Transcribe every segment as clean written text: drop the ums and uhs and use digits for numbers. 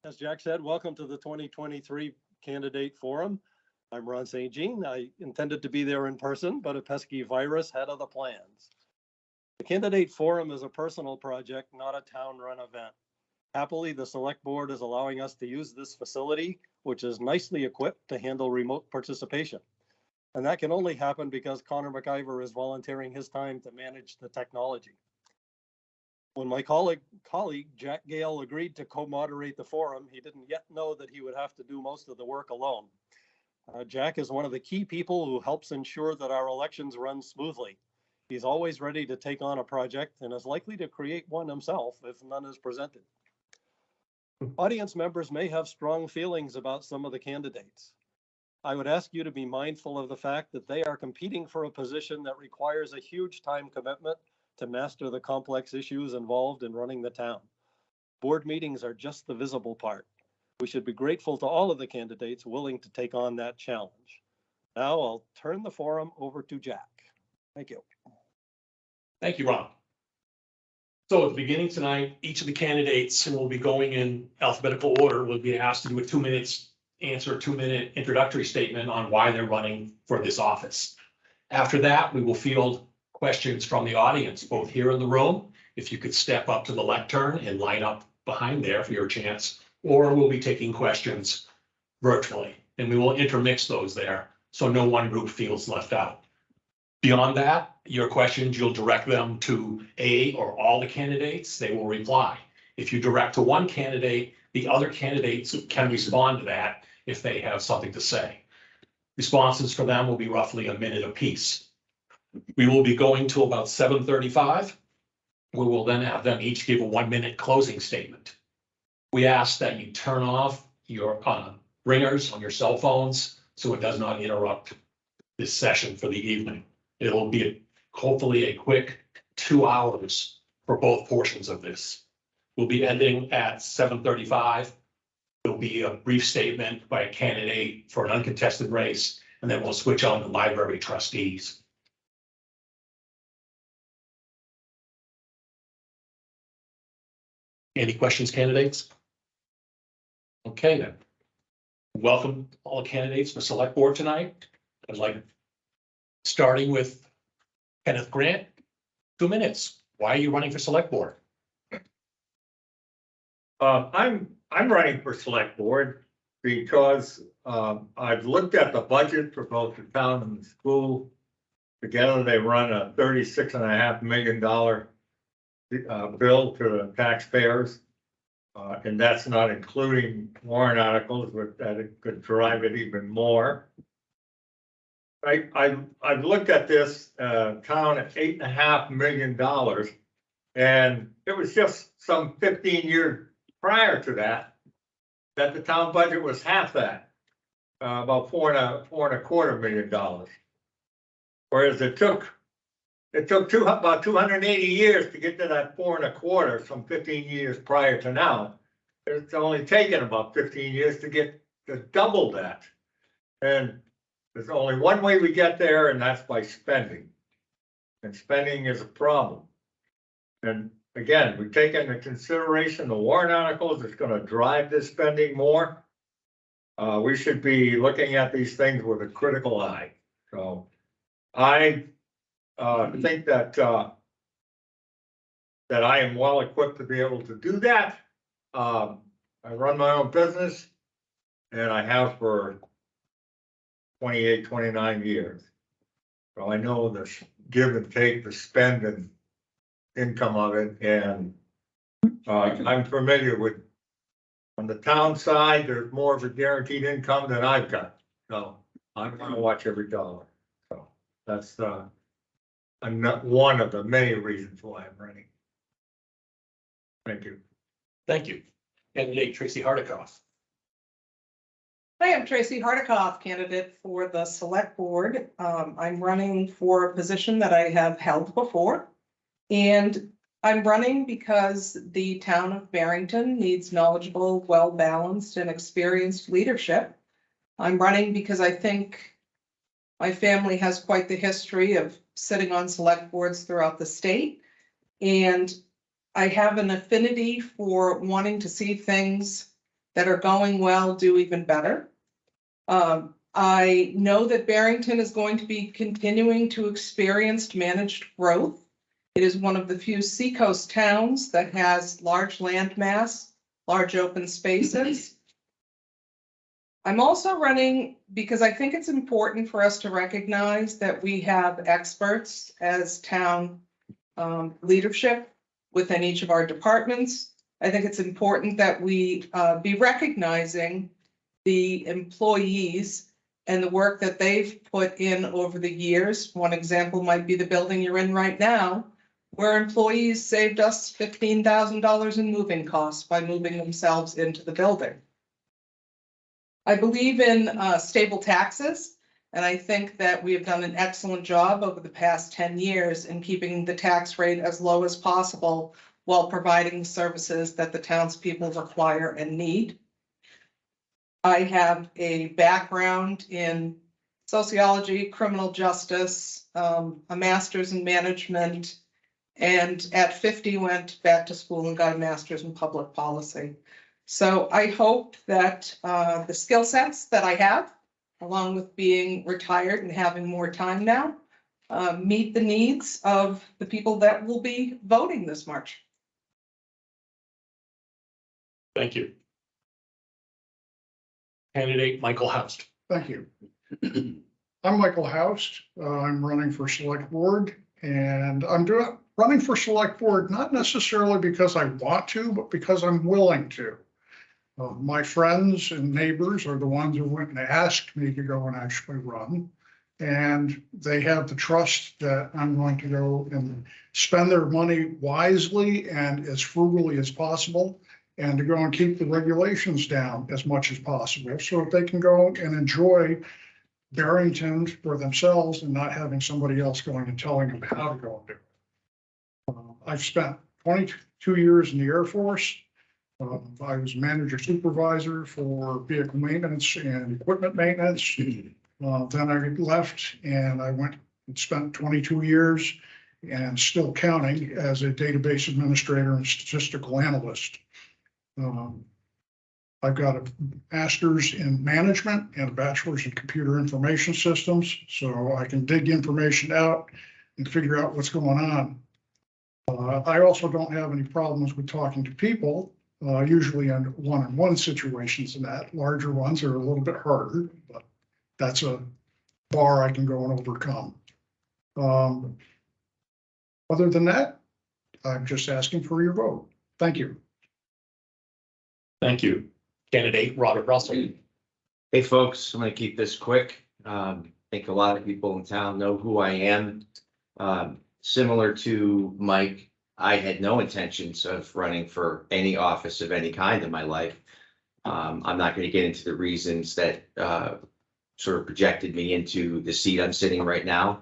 As Jack said, welcome to the 2023 Candidate Forum. I'm Ron St. Jean. I intended to be there in person, but a pesky virus had other plans. The Candidate Forum is a personal project, not a town-run event. Happily, the Select Board is allowing us to use this facility, which is nicely equipped to handle remote participation. And that can only happen because Connor McIver is volunteering his time to manage the technology. When my colleague Jack Gale agreed to co-moderate the forum, he didn't yet know that he would have to do most of the work alone. Jack is one of the key people who helps ensure that our elections run smoothly. He's always ready to take on a project and is likely to create one himself if none is presented. Audience members may have strong feelings about some of the candidates. I would ask you to be mindful of the fact that they are competing for a position that requires a huge time commitment to master the complex issues involved in running the town. Board meetings are just the visible part. We should be grateful to all of the candidates willing to take on that challenge. Now I'll turn the forum over to Jack. Thank you. Thank you, Ron. So at the beginning tonight, each of the candidates, and we'll be going in alphabetical order, will be asked to do a 2 minutes answer, 2 minute introductory statement on why they're running for this office. After that, we will field questions from the audience, both here in the room, if you could step up to the lectern and line up behind there for your chance, or we'll be taking questions virtually, and we will intermix those there so no one group feels left out. Beyond that, your questions, you'll direct them to a or all the candidates, they will reply. If you direct to one candidate, the other candidates can respond to that if they have something to say. Responses for them will be roughly a minute apiece. We will be going to about 7:35. We will then have them each give a 1 minute closing statement. We ask that you turn off your ringers on your cell phones so it does not interrupt this session for the evening. It'll be hopefully a quick 2 hours for both portions of this. We'll be ending at 7:35. There'll be a brief statement by a candidate for an uncontested race, and then we'll switch on to library trustees. Any questions, candidates? Okay, then. Welcome all the candidates for Select Board tonight. I'd like, starting with Kenneth Grant, 2 minutes. Why are you running for Select Board? I'm running for Select Board because I've looked at the budget for both the town and the school. Together, they run a $36.5 million bill to the taxpayers, and that's not including warrant articles, but that it could drive it even more. I've looked at this town at $8.5 million, and it was just some 15 years prior to that the town budget was half that, about $4.25 million. Whereas it took about 280 years to get to that 4.25, some 15 years prior to now. It's only taken about 15 years to get to double that. And there's only one way we get there, and that's by spending. And spending is a problem. And again, we take into consideration the warrant articles that's going to drive this spending more. We should be looking at these things with a critical eye. So I think that I am well equipped to be able to do that. I run my own business, and I have for 28, 29 years. So I know the give and take, the spend and income of it, and I'm familiar with, on the town side, there's more of a guaranteed income than I've got. So I'm going to watch every dollar. So that's I'm not one of the many reasons why I'm running. Thank you. Thank you. Candidate Tracy Hardikoff. Hi, I'm Tracy Hardikoff, candidate for the Select Board. I'm running for a position that I have held before, and I'm running because the town of Barrington needs knowledgeable, well-balanced, and experienced leadership. I'm running because I think my family has quite the history of sitting on select boards throughout the state, and I have an affinity for wanting to see things that are going well do even better. I know that Barrington is going to be continuing to experience managed growth. It is one of the few seacoast towns that has large land mass, large open spaces. I'm also running because I think it's important for us to recognize that we have experts as town leadership within each of our departments. I think it's important that we be recognizing the employees and the work that they've put in over the years. One example might be the building you're in right now, where employees saved us $15,000 in moving costs by moving themselves into the building. I believe in stable taxes, and I think that we have done an excellent job over the past 10 years in keeping the tax rate as low as possible while providing services that the townspeople require and need. I have a background in sociology, criminal justice, a master's in management, and at 50 went back to school and got a master's in public policy. So I hope that the skill sets that I have, along with being retired and having more time now, meet the needs of the people that will be voting this March. Thank you. Candidate Michael Houst. Thank you. I'm Michael Houst. I'm running for select board, and I'm running for select board, not necessarily because I want to, but because I'm willing to. My friends and neighbors are the ones who went and asked me to go and actually run. And they have the trust that I'm going to go and spend their money wisely and as frugally as possible, and to go and keep the regulations down as much as possible so that they can go and enjoy Barrington for themselves and not having somebody else going and telling them how to go and do it. I've spent 22 years in the Air Force. I was manager supervisor for vehicle maintenance and equipment maintenance. Then I left and I went and spent 22 years and still counting as a database administrator and statistical analyst. I've got a master's in management and a bachelor's in computer information systems, so I can dig information out and figure out what's going on. I also don't have any problems with talking to people, usually in one-on-one situations, and that larger ones are a little bit harder, but that's a bar I can go and overcome. Other than that, I'm just asking for your vote. Thank you. Thank you. Candidate Robert Russell. Hey, folks, I'm going to keep this quick. I think a lot of people in town know who I am. Similar to Mike, I had no intentions of running for any office of any kind in my life. I'm not going to get into the reasons that sort of projected me into the seat I'm sitting right now.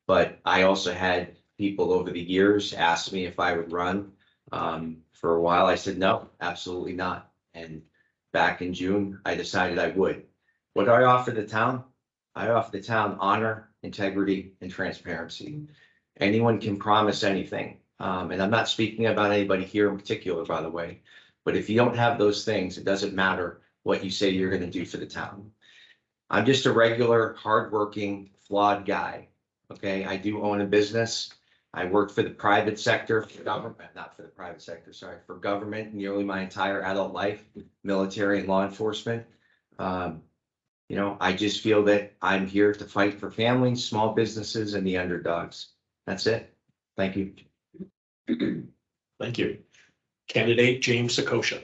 But I also had people over the years ask me if I would run. For a while, I said, no, absolutely not. And back in June, I decided I would. What do I offer the town? I offer the town honor, integrity, and transparency. Anyone can promise anything. And I'm not speaking about anybody here in particular, by the way. But if you don't have those things, it doesn't matter what you say you're going to do for the town. I'm just a regular, hardworking, flawed guy. Okay, I do own a business. I worked for the private sector, for government, not for the private sector, sorry, for government nearly my entire adult life, military and law enforcement. You know, I just feel that I'm here to fight for families, small businesses, and the underdogs. That's it. Thank you. Thank you. Candidate James Sakosha.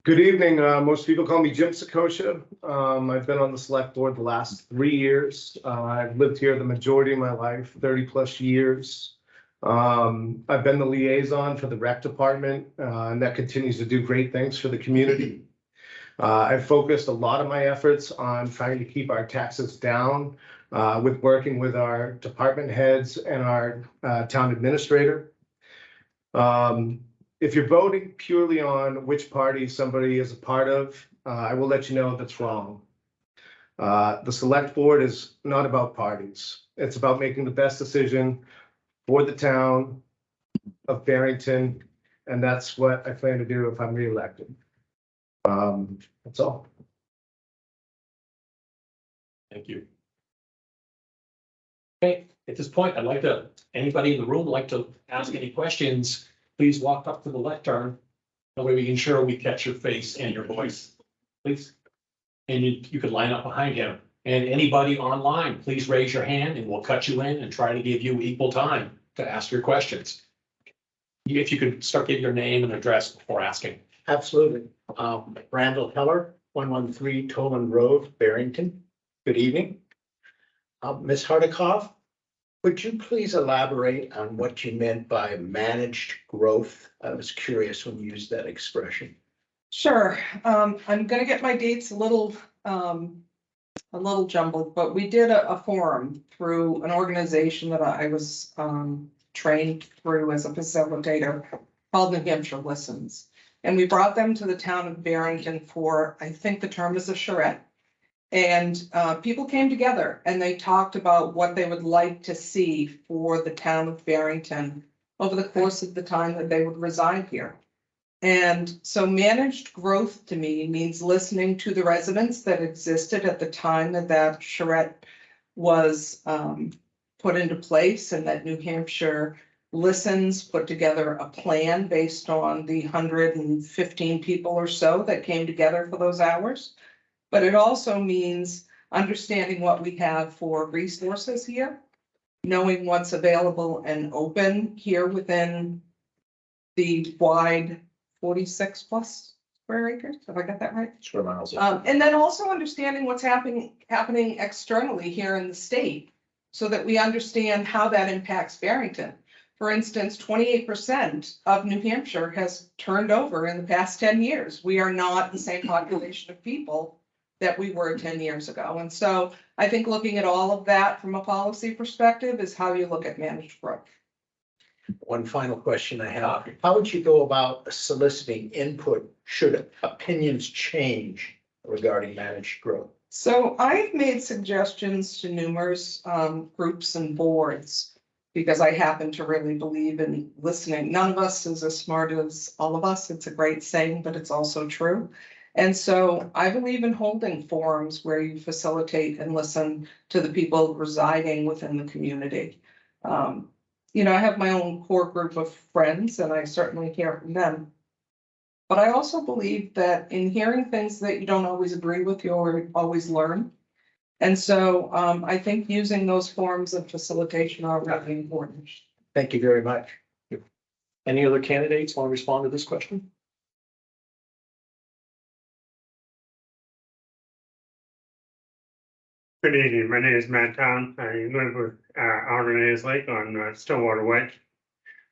Good evening. Most people call me Jim Sakosha. I've been on the select board the last 3 years. I've lived here the majority of my life, 30 plus years. I've been the liaison for the rec department, and that continues to do great things for the community. I've focused a lot of my efforts on trying to keep our taxes down with working with our department heads and our town administrator. If you're voting purely on which party somebody is a part of, I will let you know that's wrong. The select board is not about parties. It's about making the best decision for the town of Barrington, and that's what I plan to do if I'm reelected. That's all. Thank you. Okay, at this point, I'd like to, anybody in the room like to ask any questions, please walk up to the lectern. That way we can ensure we catch your face and your voice, please. And you could line up behind him. And anybody online, please raise your hand and we'll cut you in and try to give you equal time to ask your questions. If you could start giving your name and address before asking. Absolutely. Randall Heller, 113 Toland Road, Barrington. Good evening. Ms. Hardikoff, would you please elaborate on what you meant by managed growth? I was curious when you used that expression. Sure. I'm gonna get my dates a little jumbled, but we did a forum through an organization that I was trained through as a facilitator called New Hampshire Listens. And we brought them to the town of Barrington for, I think the term is a charrette. And people came together and they talked about what they would like to see for the town of Barrington over the course of the time that they would reside here. And so managed growth to me means listening to the residents that existed at the time that that charrette was put into place, and that New Hampshire Listens put together a plan based on the 115 people or so that came together for those hours. But it also means understanding what we have for resources here, knowing what's available and open here within the wide 46 plus square acres. Have I got that right? Square miles. And then also understanding what's happening externally here in the state, so that we understand how that impacts Barrington. For instance, 28% of New Hampshire has turned over in the past 10 years. We are not the same population of people that we were 10 years ago. And so I think looking at all of that from a policy perspective is how you look at managed growth. One final question I have. How would you go about soliciting input should opinions change regarding managed growth? So I've made suggestions to numerous groups and boards because I happen to really believe in listening. None of us is as smart as all of us. It's a great saying, but it's also true. And so I believe in holding forums where you facilitate and listen to the people residing within the community. You know, I have my own core group of friends and I certainly hear from them. But I also believe that in hearing things that you don't always agree with, you always learn. And so I think using those forms of facilitation are really important. Thank you very much. Any other candidates want to respond to this question? Good evening. My name is Matt Town. I live with Alderman Lake on Stillwater Way.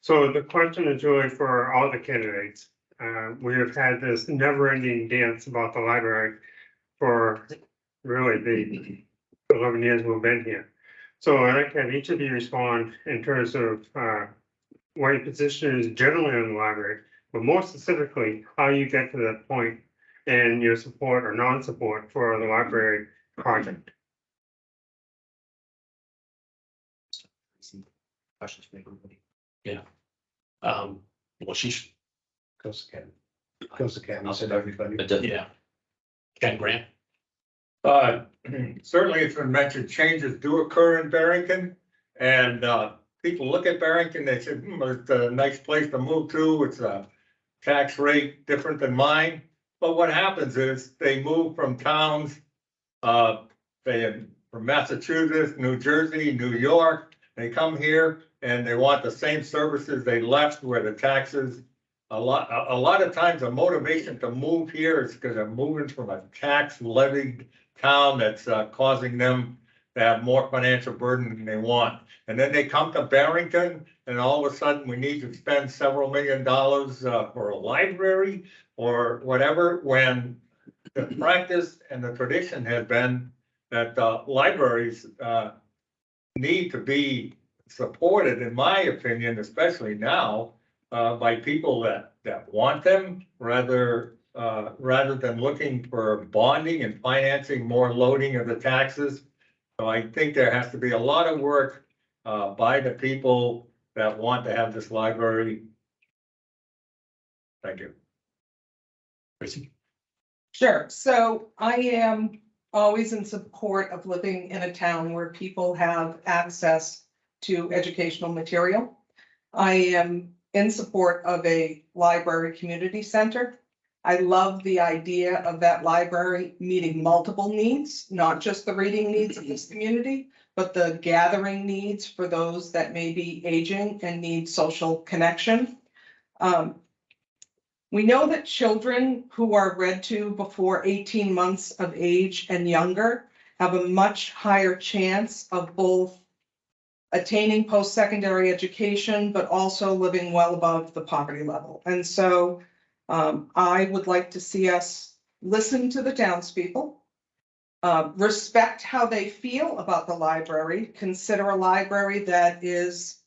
So the question is really for all the candidates. We have had this never-ending dance about the library for really the 11 years we've been here. So I'd like to have each of you respond in terms of what your position is generally on the library, but more specifically, how you get to that point and your support or non-support for the library project. Questions for everybody. Well, she's, Goes again. Goes again. You said everybody. yeah. Ken Grant. Certainly, it's been mentioned, changes do occur in Barrington. And people look at Barrington, they say, it's a nice place to move to. It's a tax rate different than mine. But what happens is they move from towns, from Massachusetts, New Jersey, New York. They come here and they want the same services they left, where the taxes, a lot of times the motivation to move here is because they're moving from a tax levied town that's causing them to have more financial burden than they want. And then they come to Barrington and all of a sudden we need to spend several $1 million for a library or whatever, when the practice and the tradition has been that libraries need to be supported, in my opinion, especially now, by people that want them, rather than looking for bonding and financing more loading of the taxes. So I think there has to be a lot of work by the people that want to have this library. Thank you. Tracy. Sure. So I am always in support of living in a town where people have access to educational material. I am in support of a library community center. I love the idea of that library meeting multiple needs, not just the reading needs of this community, but the gathering needs for those that may be aging and need social connection. We know that children who are read to before 18 months of age and younger have a much higher chance of both attaining post-secondary education, but also living well above the poverty level. And so I would like to see us listen to the townspeople, respect how they feel about the library, consider a library that is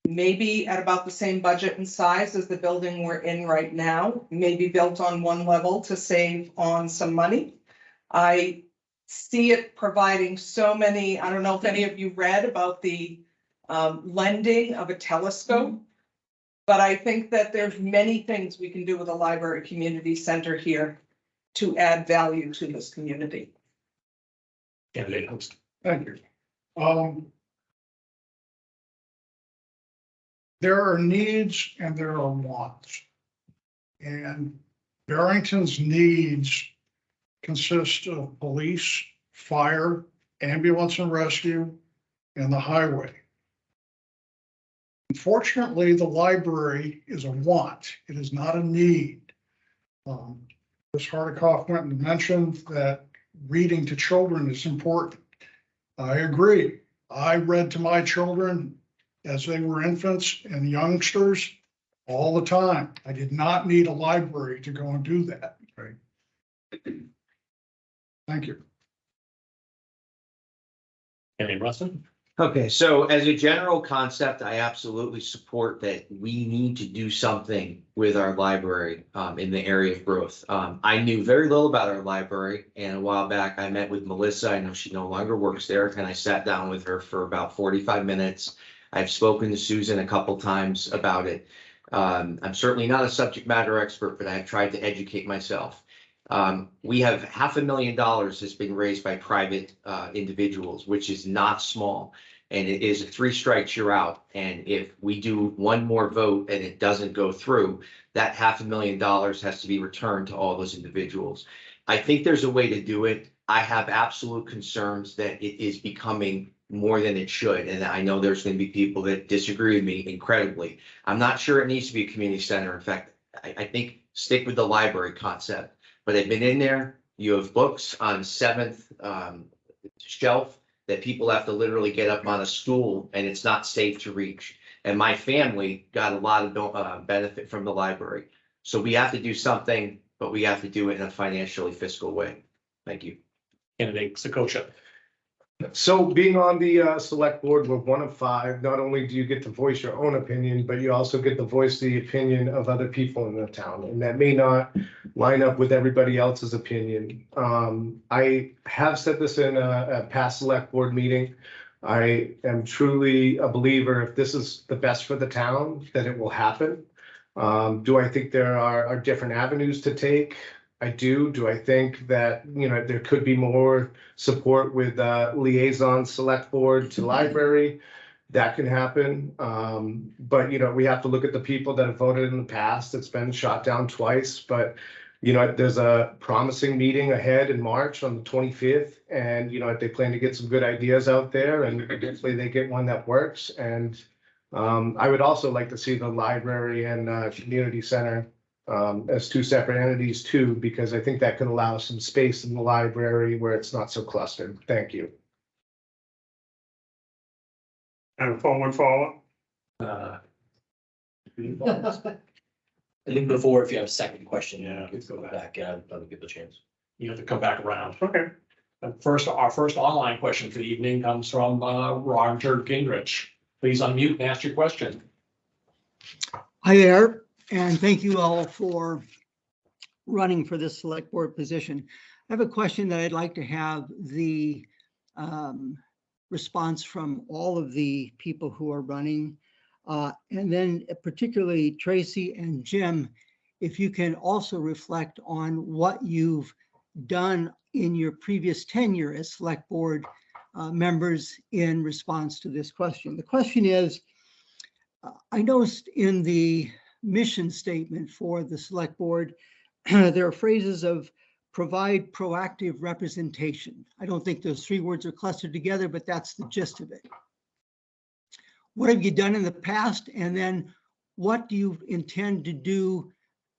maybe at about the same budget and size as the building we're in right now, maybe built on one level to save on some money. I see it providing so many, I don't know if any of you read about the lending of a telescope, but I think that there's many things we can do with a library community center here to add value to this community. Candidate host. Thank you. There are needs and there are wants. And Barrington's needs consist of police, fire, ambulance and rescue, and the highway. Unfortunately, the library is a want. It is not a need. Ms. Hardikoff went and mentioned that reading to children is important. I agree. I read to my children as they were infants and youngsters all the time. I did not need a library to go and do that. Right. Thank you. Candidate Rustin. Okay, so as a general concept, I absolutely support that we need to do something with our library in the area of growth. I knew very little about our library, and a while back I met with Melissa. I know she no longer works there, and I sat down with her for about 45 minutes. I've spoken to Susan a couple times about it. I'm certainly not a subject matter expert, but I've tried to educate myself. We have $500,000 that's been raised by private individuals, which is not small. And it is 3 strikes, you're out. And if we do one more vote and it doesn't go through, that $500,000 has to be returned to all those individuals. I think there's a way to do it. I have absolute concerns that it is becoming more than it should. And I know there's going to be people that disagree with me incredibly. I'm not sure it needs to be a community center. In fact, I think stick with the library concept. But I've been in there. You have books on 7th shelf that people have to literally get up on a stool, and it's not safe to reach. And my family got a lot of benefit from the library. So we have to do something, but we have to do it in a financially fiscal way. Thank you. Candidate Sakosha. So being on the select board, we're 1 of 5. Not only do you get to voice your own opinion, but you also get to voice the opinion of other people in the town. And that may not line up with everybody else's opinion. I have said this in a past select board meeting. I am truly a believer if this is the best for the town, that it will happen. Do I think there are different avenues to take? I do. Do I think that, there could be more support with liaison select board to library? That can happen. But, we have to look at the people that have voted in the past. It's been shot down twice, but, there's a promising meeting ahead in March on the 25th. And, they plan to get some good ideas out there, and hopefully they get one that works. And I would also like to see the library and community center as 2 separate entities too, because I think that could allow some space in the library where it's not so clustered. Thank you. And one follow-up. I think before, if you have a second question, Yeah, you can go back and let me give the chance. You have to come back around. Okay. Our first online question for the evening comes from Roger Gingrich. Please unmute and ask your question. Hi there, and thank you all for running for this select board position. I have a question that I'd like to have the response from all of the people who are running. And then particularly Tracy and Jim, if you can also reflect on what you've done in your previous tenure as select board members in response to this question. The question is, I noticed in the mission statement for the select board, there are phrases of provide proactive representation. I don't think those three words are clustered together, but that's the gist of it. What have you done in the past? And then what do you intend to do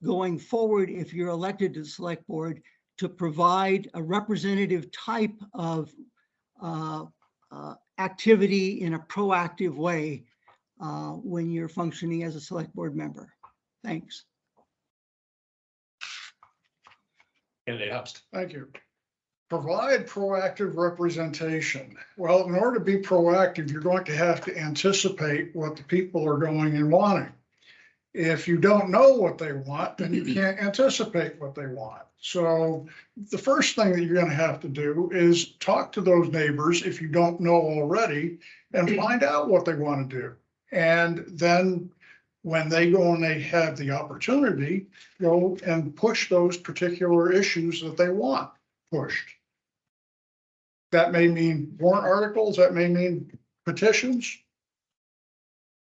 going forward if you're elected to the select board to provide a representative type of activity in a proactive way when you're functioning as a select board member? Thanks. Candidate Host. Thank you. Provide proactive representation. Well, in order to be proactive, you're going to have to anticipate what the people are going and wanting. If you don't know what they want, then you can't anticipate what they want. So the first thing that you're going to have to do is talk to those neighbors, if you don't know already, and find out what they want to do. And then when they go and they have the opportunity, go and push those particular issues that they want pushed. That may mean warrant articles, that may mean petitions.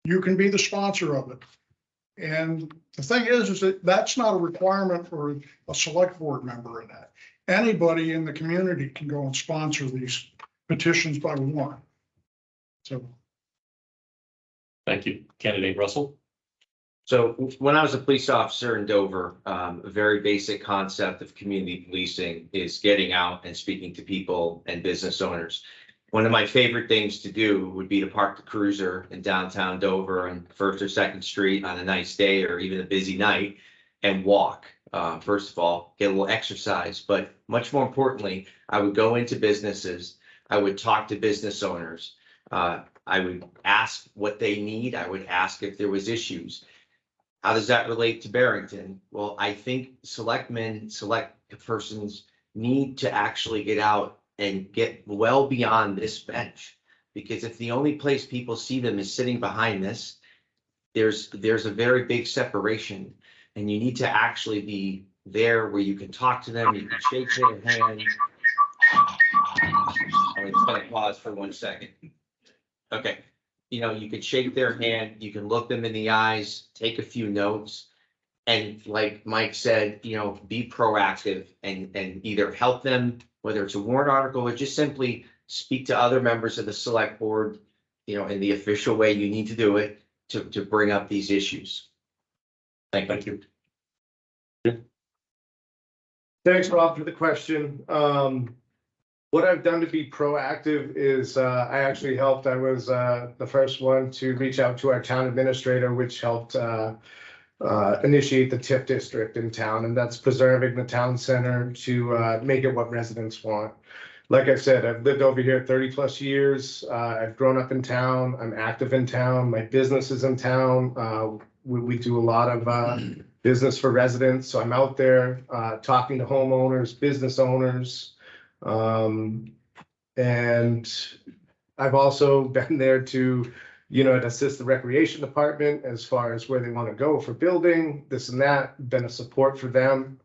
You can be the sponsor of it. And the thing is that that's not a requirement for a select board member in that. Anybody in the community can go and sponsor these petitions by warrant. So. Thank you. Candidate Russell. So when I was a police officer in Dover, a very basic concept of community policing is getting out and speaking to people and business owners. One of my favorite things to do would be to park the cruiser in downtown Dover on 1st or 2nd Street on a nice day or even a busy night and walk. First of all, get a little exercise, but much more importantly, I would go into businesses. I would talk to business owners. I would ask what they need. I would ask if there was issues. How does that relate to Barrington? Well, I think selectmen, select persons need to actually get out and get well beyond this bench. Because if the only place people see them is sitting behind this, there's a very big separation. And you need to actually be there where you can talk to them, you can shake their hand. I'm just gonna pause for 1 second. Okay. You know, you could shake their hand, you can look them in the eyes, take a few notes. And like Mike said, you know, be proactive and either help them, whether it's a warrant article or just simply speak to other members of the select board, you know, in the official way you need to do it to bring up these issues. Thank you. Thanks, Rob, for the question. What I've done to be proactive is I actually helped. I was the first one to reach out to our town administrator, which helped initiate the TIF district in town, and that's preserving the town center to make it what residents want. Like I said, I've lived over here 30+ years. I've grown up in town. I'm active in town. My business is in town. We do a lot of business for residents. So I'm out there talking to homeowners, business owners. And I've also been there to, you know, to assist the recreation department as far as where they want to go for building, this and that, been a support for them.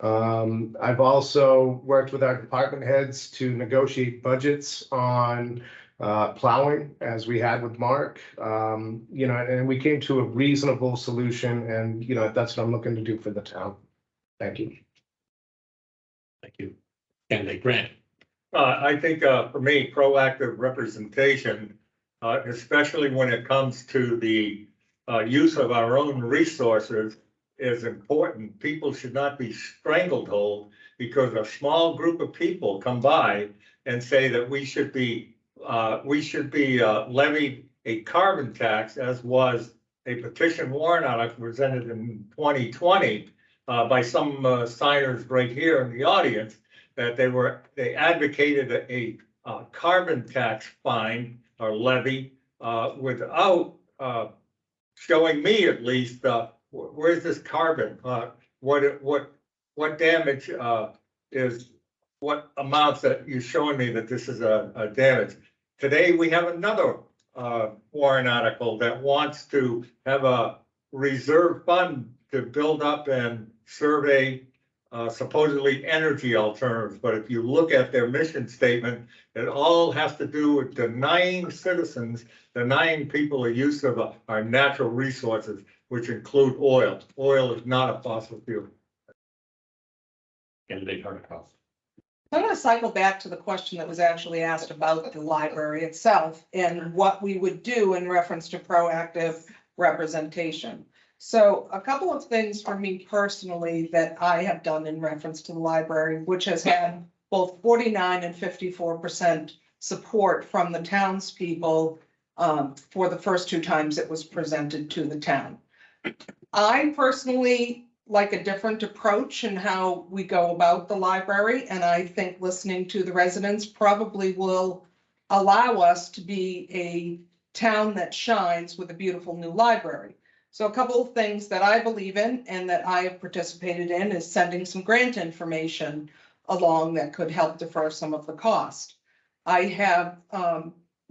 I've also worked with our department heads to negotiate budgets on plowing, as we had with Mark, you know, and we came to a reasonable solution, and, you know, that's what I'm looking to do for the town. Thank you. Thank you. Candidate Grant. I think for me, proactive representation, especially when it comes to the use of our own resources, is important. People should not be stranglehold because a small group of people come by and say that we should be levied a carbon tax, as was a petition warrant article presented in 2020 by some signers right here in the audience, that they advocated a carbon tax fine or levy without showing me at least where's this carbon, what damage is, what amounts that you're showing me that this is a damage. Today we have another warrant article that wants to have a reserve fund to build up and survey supposedly energy alternatives, but if you look at their mission statement, it all has to do with denying citizens, denying people the use of our natural resources, which include oil. Oil is not a fossil fuel. Candidate Hardikoff. I'm going to cycle back to the question that was actually asked about the library itself and what we would do in reference to proactive representation. So a couple of things for me personally that I have done in reference to the library, which has had both 49 and 54% support from the townspeople for the first two times it was presented to the town. I personally like a different approach in how we go about the library, and I think listening to the residents probably will allow us to be a town that shines with a beautiful new library. So a couple of things that I believe in and that I have participated in is sending some grant information along that could help defer some of the cost. I have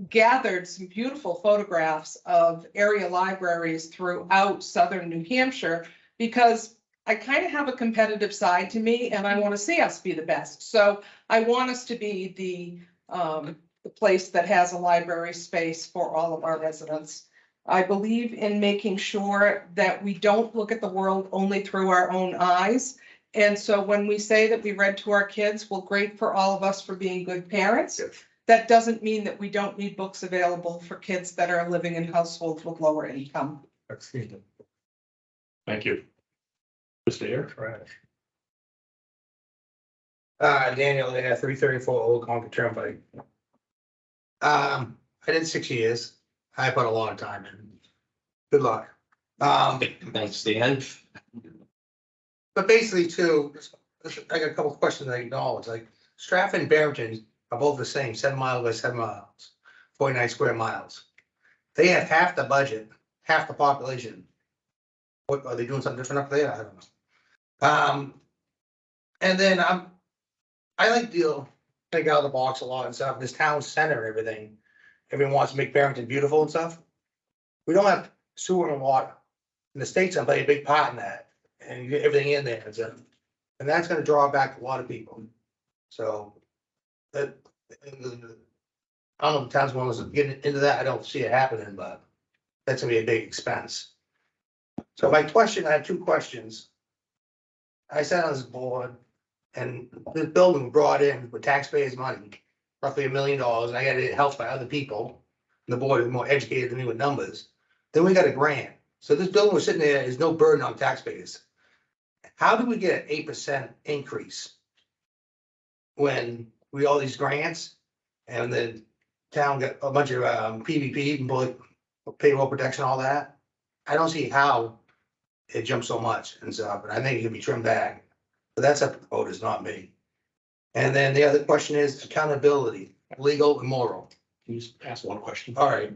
gathered some beautiful photographs of area libraries throughout southern New Hampshire because I kind of have a competitive side to me and I want to see us be the best. So I want us to be the place that has a library space for all of our residents. I believe in making sure that we don't look at the world only through our own eyes. And so when we say that we read to our kids, well, great for all of us for being good parents. Yes. That doesn't mean that we don't need books available for kids that are living in households with lower income. Thank you. Mr. Air. Daniel, 334 Old Concord Turnpike. I did 6 years. I put a lot of time in. Good luck. Thanks, Dan. But basically too, I got a couple of questions I acknowledge, like Stratford and Barrington are both the same, 7 miles by 7 miles, 49 square miles. They have half the budget, half the population. What, are they doing something different up there? I don't know. And then I like to think out of the box a lot and stuff, this town center and everything. Everyone wants to make Barrington beautiful and stuff. We don't have sewer and water. And the state's gonna play a big part in that. And you get everything in there. And that's gonna draw back a lot of people. So that, I don't know if the town's going to get into that. I don't see it happening, but that's gonna be a big expense. So my question, I have two questions. I sat on this board and this building brought in with taxpayers' money, roughly $1 million, and I got it helped by other people. And the board is more educated than me with numbers. Then we got a grant. So this building was sitting there, is no burden on taxpayers. How do we get an 8% increase when we all these grants and the town got a bunch of PVP and payroll protection, all that? I don't see how it jumped so much and stuff, but I think it can be trimmed back. But that's up to the voters, not me. And then the other question is accountability, legal and moral. Can you just ask one question? All right.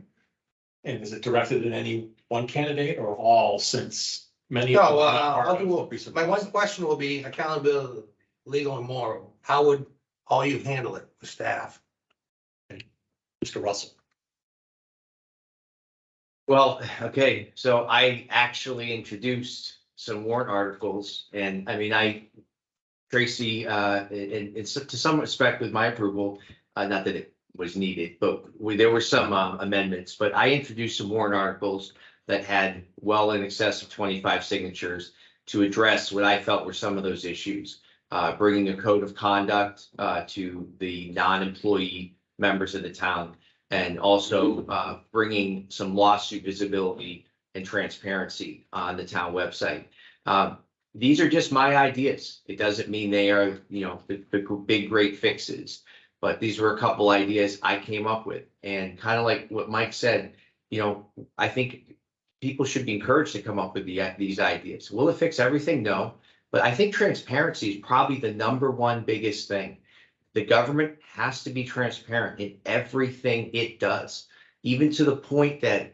And is it directed at any one candidate or all, since many? No, of them are not part I'll of do, recent my one process? question will be accountability, legal and moral. How would all you handle it with staff? Mr. Russell. Well, okay, so I actually introduced some warrant articles and I mean, Tracy, to some respect with my approval, not that it was needed, but there were some amendments, but I introduced some warrant articles that had well in excess of 25 signatures to address what I felt were some of those issues. Bringing a code of conduct to the non-employee members of the town, and also bringing some lawsuit visibility and transparency on the town website. These are just my ideas. It doesn't mean they are, the big, great fixes. But these were a couple ideas I came up with, and kind of like what Mike said, I think people should be encouraged to come up with these ideas. Will it fix everything? No, but I think transparency is probably the #1 biggest thing. The government has to be transparent in everything it does, even to the point that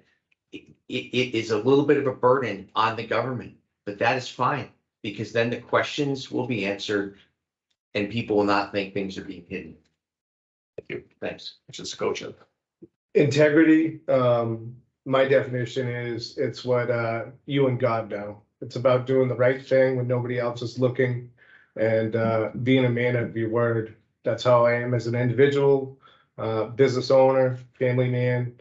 it is a little bit of a burden on the government, but that is fine, because then the questions will be answered and people will not think things are being hidden. Thank you. Thanks. Mr. Scotia. Integrity, my definition is it's what you and God know. It's about doing the right thing when nobody else is looking and being a man of your word. That's how I am as an individual, business owner, family man.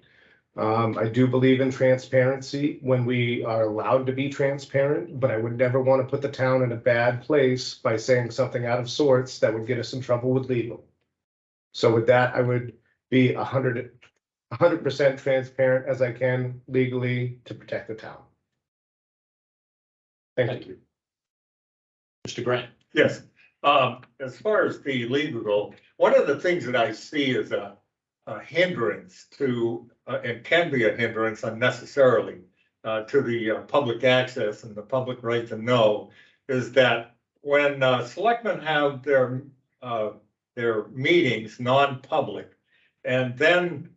I do believe in transparency when we are allowed to be transparent, but I would never want to put the town in a bad place by saying something out of sorts that would get us in trouble with legal. So with that, I would be 100% transparent as I can legally to protect the town. Thank you. Mr. Grant. Yes, as far as the legal, one of the things that I see is a hindrance to, and can be a hindrance unnecessarily, to the public access and the public right to know, is that when selectmen have their meetings non-public, and then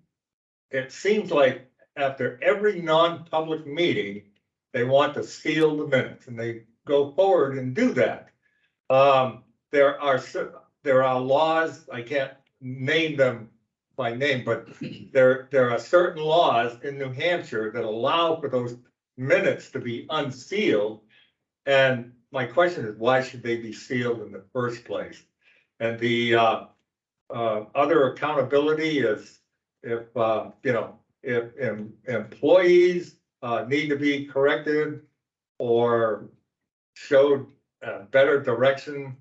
it seems like after every non-public meeting, they want to seal the minutes, and they go forward and do that. There are laws, I can't name them by name, but there are certain laws in New Hampshire that allow for those minutes to be unsealed. And my question is, why should they be sealed in the first place? And the other accountability is if employees need to be corrected or showed better direction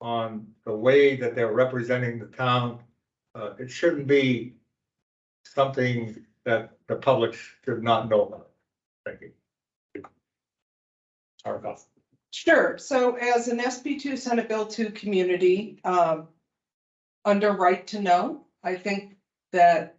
on the way that they're representing the town, it shouldn't be something that the public should not know about. Thank you. Hardikoff. Sure. So as an SB2 Senate Bill 2 community, under right to know, I think that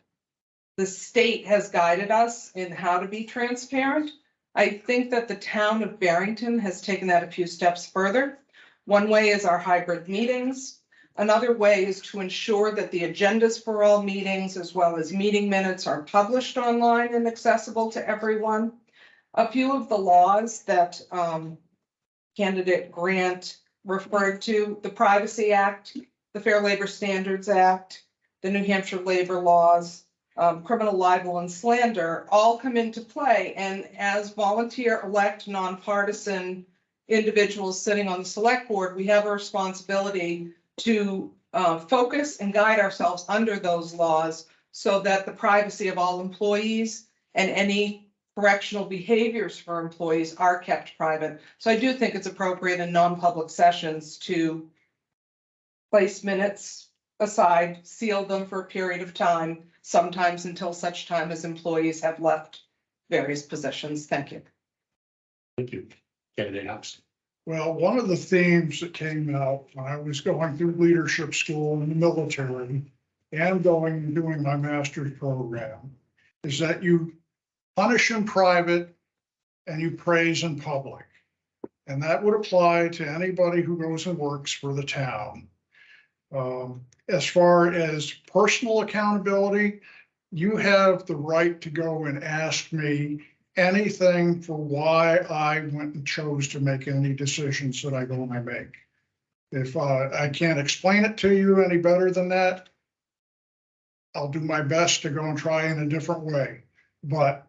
the state has guided us in how to be transparent. I think that the town of Barrington has taken that a few steps further. One way is our hybrid meetings. Another way is to ensure that the agendas for all meetings, as well as meeting minutes, are published online and accessible to everyone. A few of the laws that candidate Grant referred to, the Privacy Act, the Fair Labor Standards Act, the New Hampshire labor laws, criminal libel and slander, all come into play. And as volunteer-elect, nonpartisan individuals sitting on the select board, we have a responsibility to focus and guide ourselves under those laws so that the privacy of all employees and any correctional behaviors for employees are kept private. So I do think it's appropriate in non-public sessions to place minutes aside, seal them for a period of time, sometimes until such time as employees have left various positions. Thank you. Thank you. Candidate Hobson. Well, one of the themes that came out when I was going through leadership school in the military and doing my master's program is that you punish in private and you praise in public. And that would apply to anybody who goes and works for the town. As far as personal accountability, you have the right to go and ask me anything for why I went and chose to make any decisions that I go and I make. If I can't explain it to you any better than that, I'll do my best to go and try in a different way. But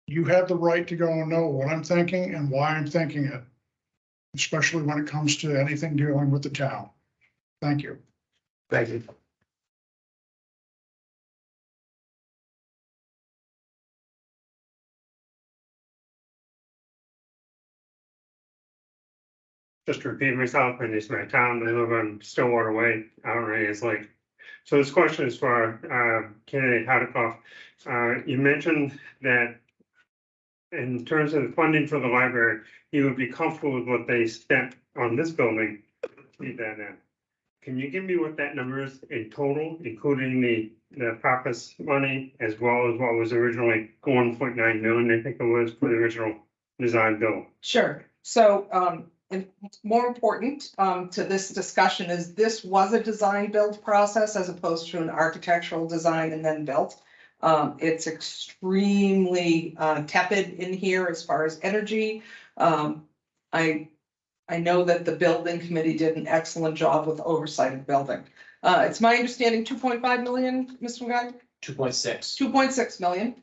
you have the right to go and know what I'm thinking and why I'm thinking it, especially when it comes to anything dealing with the town. Thank you. Thank you. Just to repeat myself, and it's my town, I live on Stillwater Way, out in Reyes Lake. So this question is for candidate Hardikoff. You mentioned that in terms of the funding for the library, you would be comfortable with what they spent on this building. Leave that in. Can you give me what that number is in total, including the purpose money, as well as what was originally 1.9 million, I think it was, for the original design bill? Sure. So and more important to this discussion is this was a design build process as opposed to an architectural design and then built. It's extremely tepid in here as far as energy. I know that the building committee did an excellent job with oversight of building. It's my understanding 2.5 million, Mr. McGuire? 2.6. 2.6 million.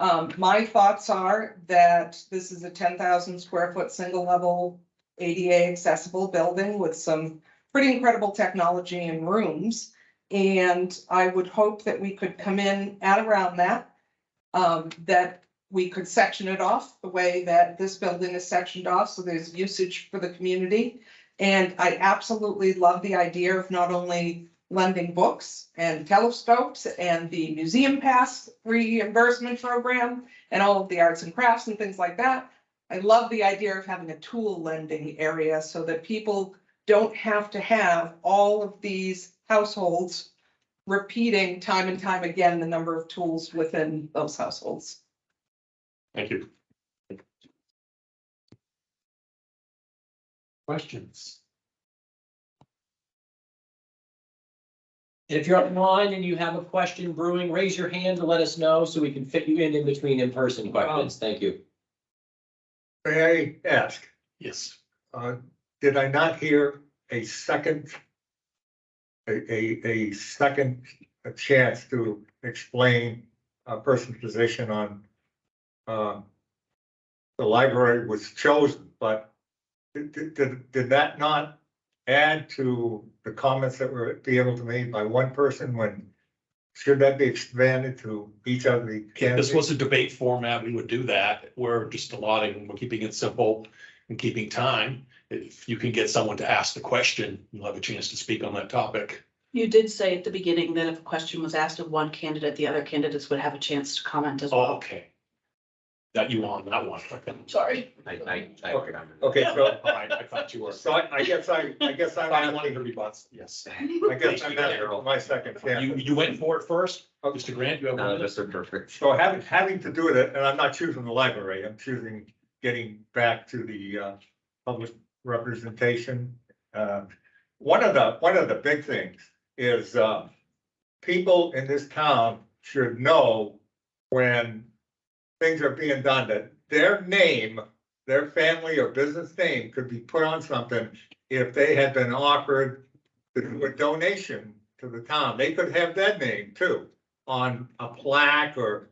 My thoughts are that this is a 10,000 square foot, single level ADA accessible building with some pretty incredible technology and rooms. And I would hope that we could come in at around that, that we could section it off the way that this building is sectioned off, so there's usage for the community. And I absolutely love the idea of not only lending books and telescopes and the museum pass reimbursement program and all of the arts and crafts and things like that. I love the idea of having a tool lending area so that people don't have to have all of these households repeating time and time again the number of tools within those households. Thank you. Questions? And if you're online and you have a question brewing, raise your hand to let us know so we can fit you in between in-person questions. Thank you. May I ask, Yes. did I not hear a second, a second chance to explain a person's position on the library was chosen, but did that not add to the comments that were be able to be made by one person when should that be expanded to each of the If candidates? this was a debate format, we would do that. We're just allotting, we're keeping it simple and keeping time. If you can get someone to ask the question, you'll have a chance to speak on that topic. You did say at the beginning that if a question was asked of one candidate, the other candidates would have a chance to comment as Oh, well. okay. That you on that one. Okay. Sorry. Okay, so, All right, I thought you were. so I guess I'm I wanted to asking, rebut, yes. I guess I'm asking my second chance. You went for it first, Mr. Grant, you have one No, minute? that's perfect. So having to do with it, and I'm not choosing the library, I'm choosing getting back to the public representation. One of the big things is people in this town should know when things are being done, that their name, their family or business name could be put on something if they had been offered to do a donation to the town. They could have that name too on a plaque or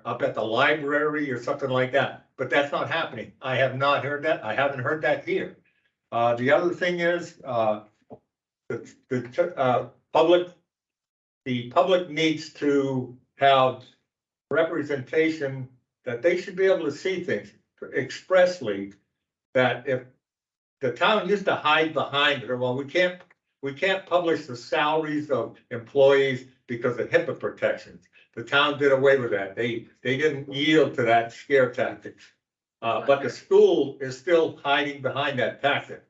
up at the library or something like that. But that's not happening. I have not heard that. I haven't heard that here. The other thing is, the public needs to have representation that they should be able to see things expressly. That if the town used to hide behind it, well, we can't publish the salaries of employees because of HIPAA protections. The town did away with that. They didn't yield to that scare tactic. But the school is still hiding behind that tactic.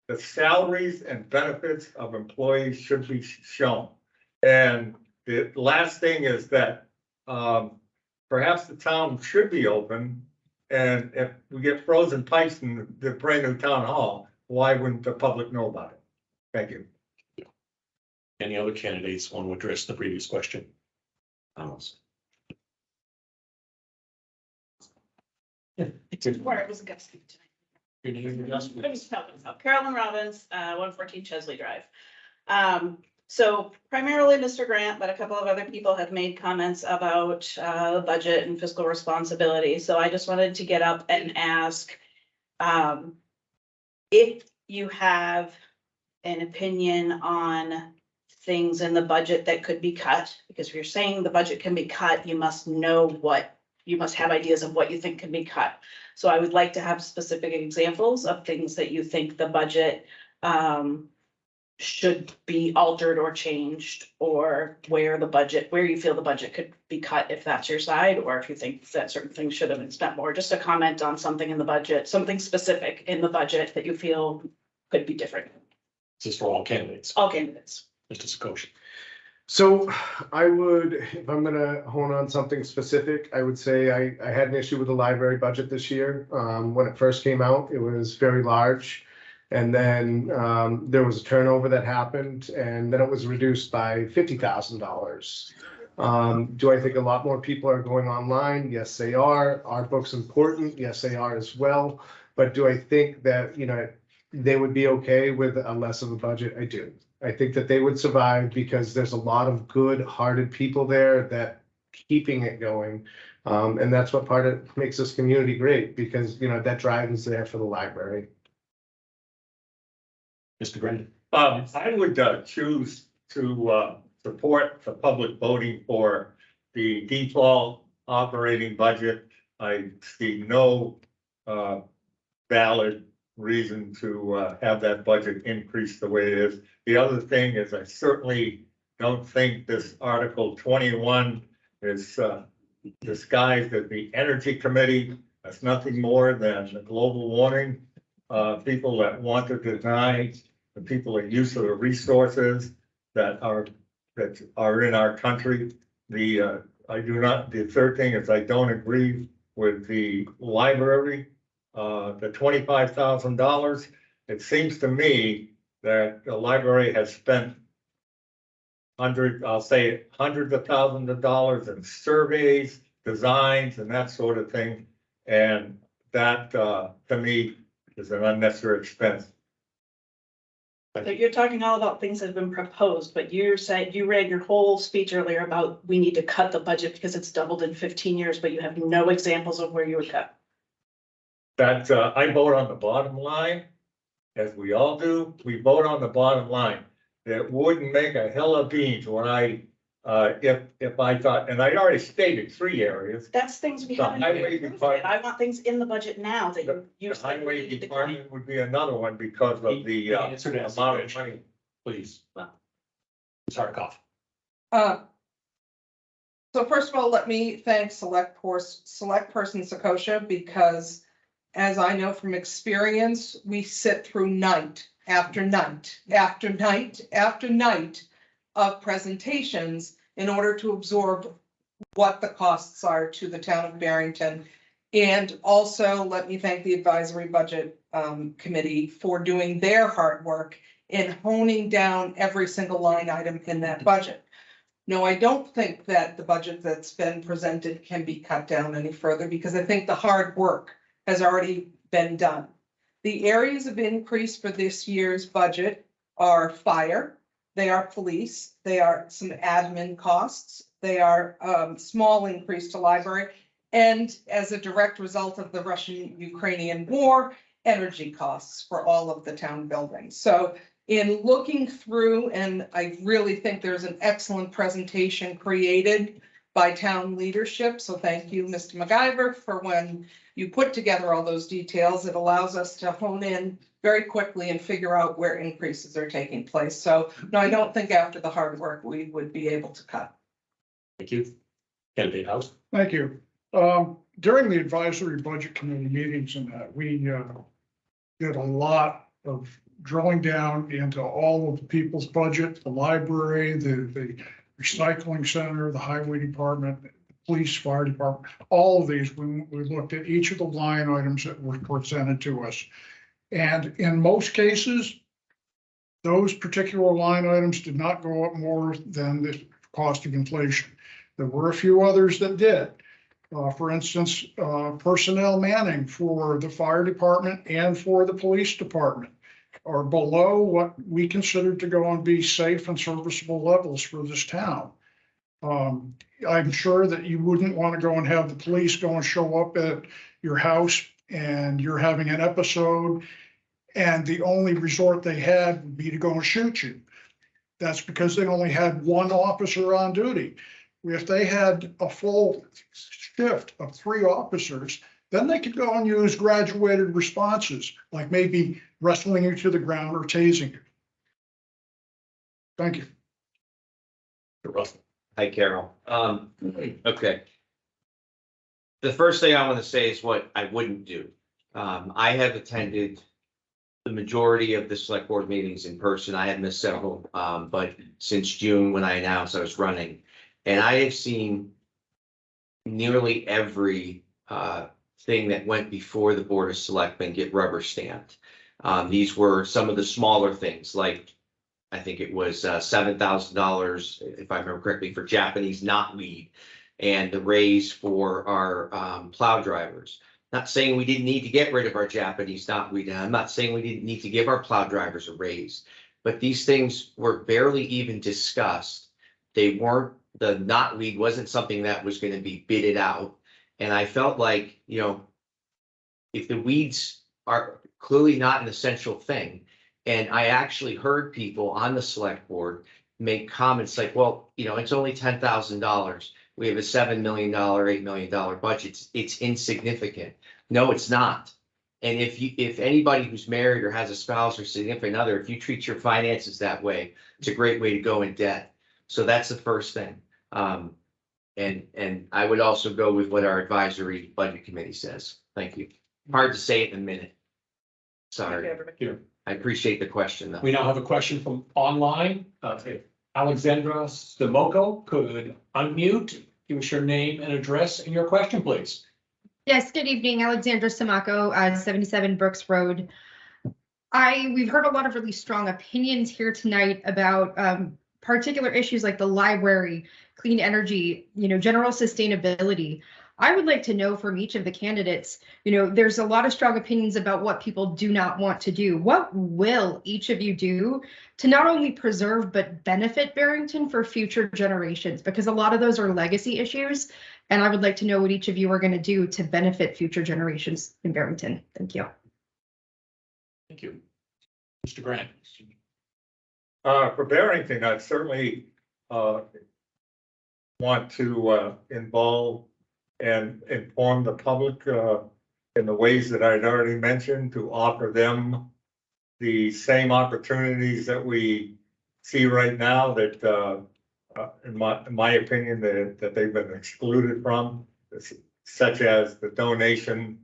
The salaries and benefits of employees should be shown. And the last thing is that perhaps the town should be open. And if we get frozen pipes in the brand new town hall, why wouldn't the public know about it? Thank you. Any other candidates want to address the previous question? Where it was a gut sleep tonight. Your name and address, Let me just help myself. Carolyn Robbins, 114 Chesley Drive. So primarily Mr. Grant, but a couple of other people have made comments about budget and fiscal responsibility. So I just wanted to get up and ask if you have an opinion on things in the budget that could be cut, because if you're saying the budget can be cut, you must know what, you must have ideas of what you think can be cut. So I would like to have specific examples of things that you think the budget should be altered or changed, or where you feel the budget could be cut if that's your side, or if you think that certain things should have been spent more. Just a comment on something in the budget, something specific in the budget that you feel could be different. This is for all candidates. All candidates. Mr. Sakoshi. So I would, if I'm gonna hone on something specific, I would say I had an issue with the library budget this year. When it first came out, it was very large. And then there was a turnover that happened, and then it was reduced by $50,000. Do I think a lot more people are going online? Yes, they are. Are books important? Yes, they are as well. But do I think that, they would be okay with a less of a budget? I do. I think that they would survive because there's a lot of good-hearted people there that keeping it going And that's what part of makes this community great, because, you know, that drive is there for the library. Mr. Grandin. I would choose to support the public voting for the default operating budget. I see no valid reason to have that budget increase the way it is. The other thing is, I certainly don't think this Article 21 is disguised as the Energy Committee. That's nothing more than the global warming. People that want to deny the people the use of the resources that are in our country. The third thing is, I don't agree with the library, the $25,000. It seems to me that the library has spent hundreds of thousands of dollars in surveys, designs, and that sort of thing. And that, to me, is an unnecessary expense. So you're talking all about things that have been proposed, but you read your whole speech earlier about we need to cut the budget because it's doubled in 15 years, but you have no examples of where you would cut. That, I vote on the bottom line, as we all do. We vote on the bottom line. It wouldn't make a hill of beans when if I thought, and I already stated 3 areas. That's things we The haven't. highway approved department- yet. I want things in the budget now that you. The highway department would be another one because of the Answer to ask the amount of question. money. Please. Well. Ms. Hardikoff. So first of all, let me thank Select Person Sakosha, because as I know from experience, we sit through night after night, after night, after night of presentations in order to absorb what the costs are to the town of Barrington. And also let me thank the Advisory Budget Committee for doing their hard work in honing down every single line item in that budget. No, I don't think that the budget that's been presented can be cut down any further, because I think the hard work has already been done. The areas of increase for this year's budget are fire, they are police, they are some admin costs, they are small increase to library, and as a direct result of the Russian-Ukrainian war, energy costs for all of the town buildings. So in looking through, and I really think there's an excellent presentation created by town leadership. So thank you, Mr. MacGyver, for when you put together all those details. It allows us to hone in very quickly and figure out where increases are taking place. So no, I don't think after the hard work, we would be able to cut. Thank you. Candidate House. Thank you. During the advisory budget committee meetings and that, we did a lot of drilling down into all of the people's budget, the library, the recycling center, the highway department, the police, fire department, all of these. We looked at each of the line items that were presented to us. And in most cases, those particular line items did not go up more than the cost of inflation. There were a few others that did. For instance, personnel manning for the fire department and for the police department are below what we considered to go and be safe and serviceable levels for this town. I'm sure that you wouldn't want to go and have the police go and show up at your house and you're having an episode and the only resort they had would be to go and shoot you. That's because they only had one officer on duty. If they had a full shift of 3 officers, then they could go and use graduated responses, like maybe wrestling you to the ground or tasing you. Thank you. Russell. Hi, Carol. Okay. The first thing I want to say is what I wouldn't do. I have attended the majority of the select board meetings in person. I have missed several, but since June, when I announced I was running, and I have seen nearly every thing that went before the Board of Selectmen get rubber stamped. These were some of the smaller things, like I think it was $7,000, if I remember correctly, for Japanese knotweed, and the raise for our plow drivers. Not saying we didn't need to get rid of our Japanese knotweed, and I'm not saying we didn't need to give our plow drivers a raise, but these things were barely even discussed. They weren't, the knotweed wasn't something that was going to be bidded out. And I felt like, you know, if the weeds are clearly not an essential thing, and I actually heard people on the select board make comments like, well, you know, it's only $10,000. We have a $7 million, $8 million budget. It's insignificant. No, it's not. And if anybody who's married or has a spouse or significant other, if you treat your finances that way, it's a great way to go in debt. So that's the first thing. And I would also go with what our advisory budget committee says. Thank you. Hard to say it in a minute. Sorry. Here, I appreciate the question though. we now have a question from online. If Alexandra Stamoko could unmute, give us your name and address and your question, please. Yes, good evening, Alexandra Samako, 77 Brooks Road. We've heard a lot of really strong opinions here tonight about particular issues like the library, clean energy, general sustainability. I would like to know from each of the candidates, there's a lot of strong opinions about what people do not want to do. What will each of you do to not only preserve but benefit Barrington for future generations? Because a lot of those are legacy issues. And I would like to know what each of you are going to do to benefit future generations in Barrington. Thank you. Thank you. Mr. Grant. For Barrington, I certainly want to involve and inform the public in the ways that I'd already mentioned, to offer them the same opportunities that we see right now that in my opinion, that they've been excluded from, such as the donation.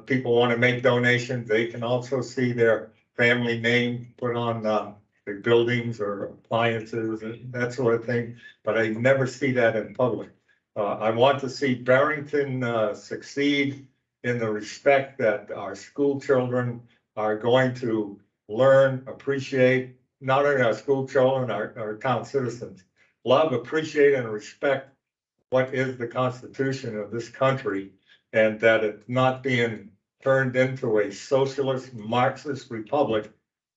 People want to make donations. They can also see their family name put on the buildings or appliances and that sort of thing. But I never see that in public. I want to see Barrington succeed in the respect that our school children are going to learn, appreciate, not only our school children, our town citizens, love, appreciate, and respect what is the Constitution of this country, and that it's not being turned into a socialist Marxist republic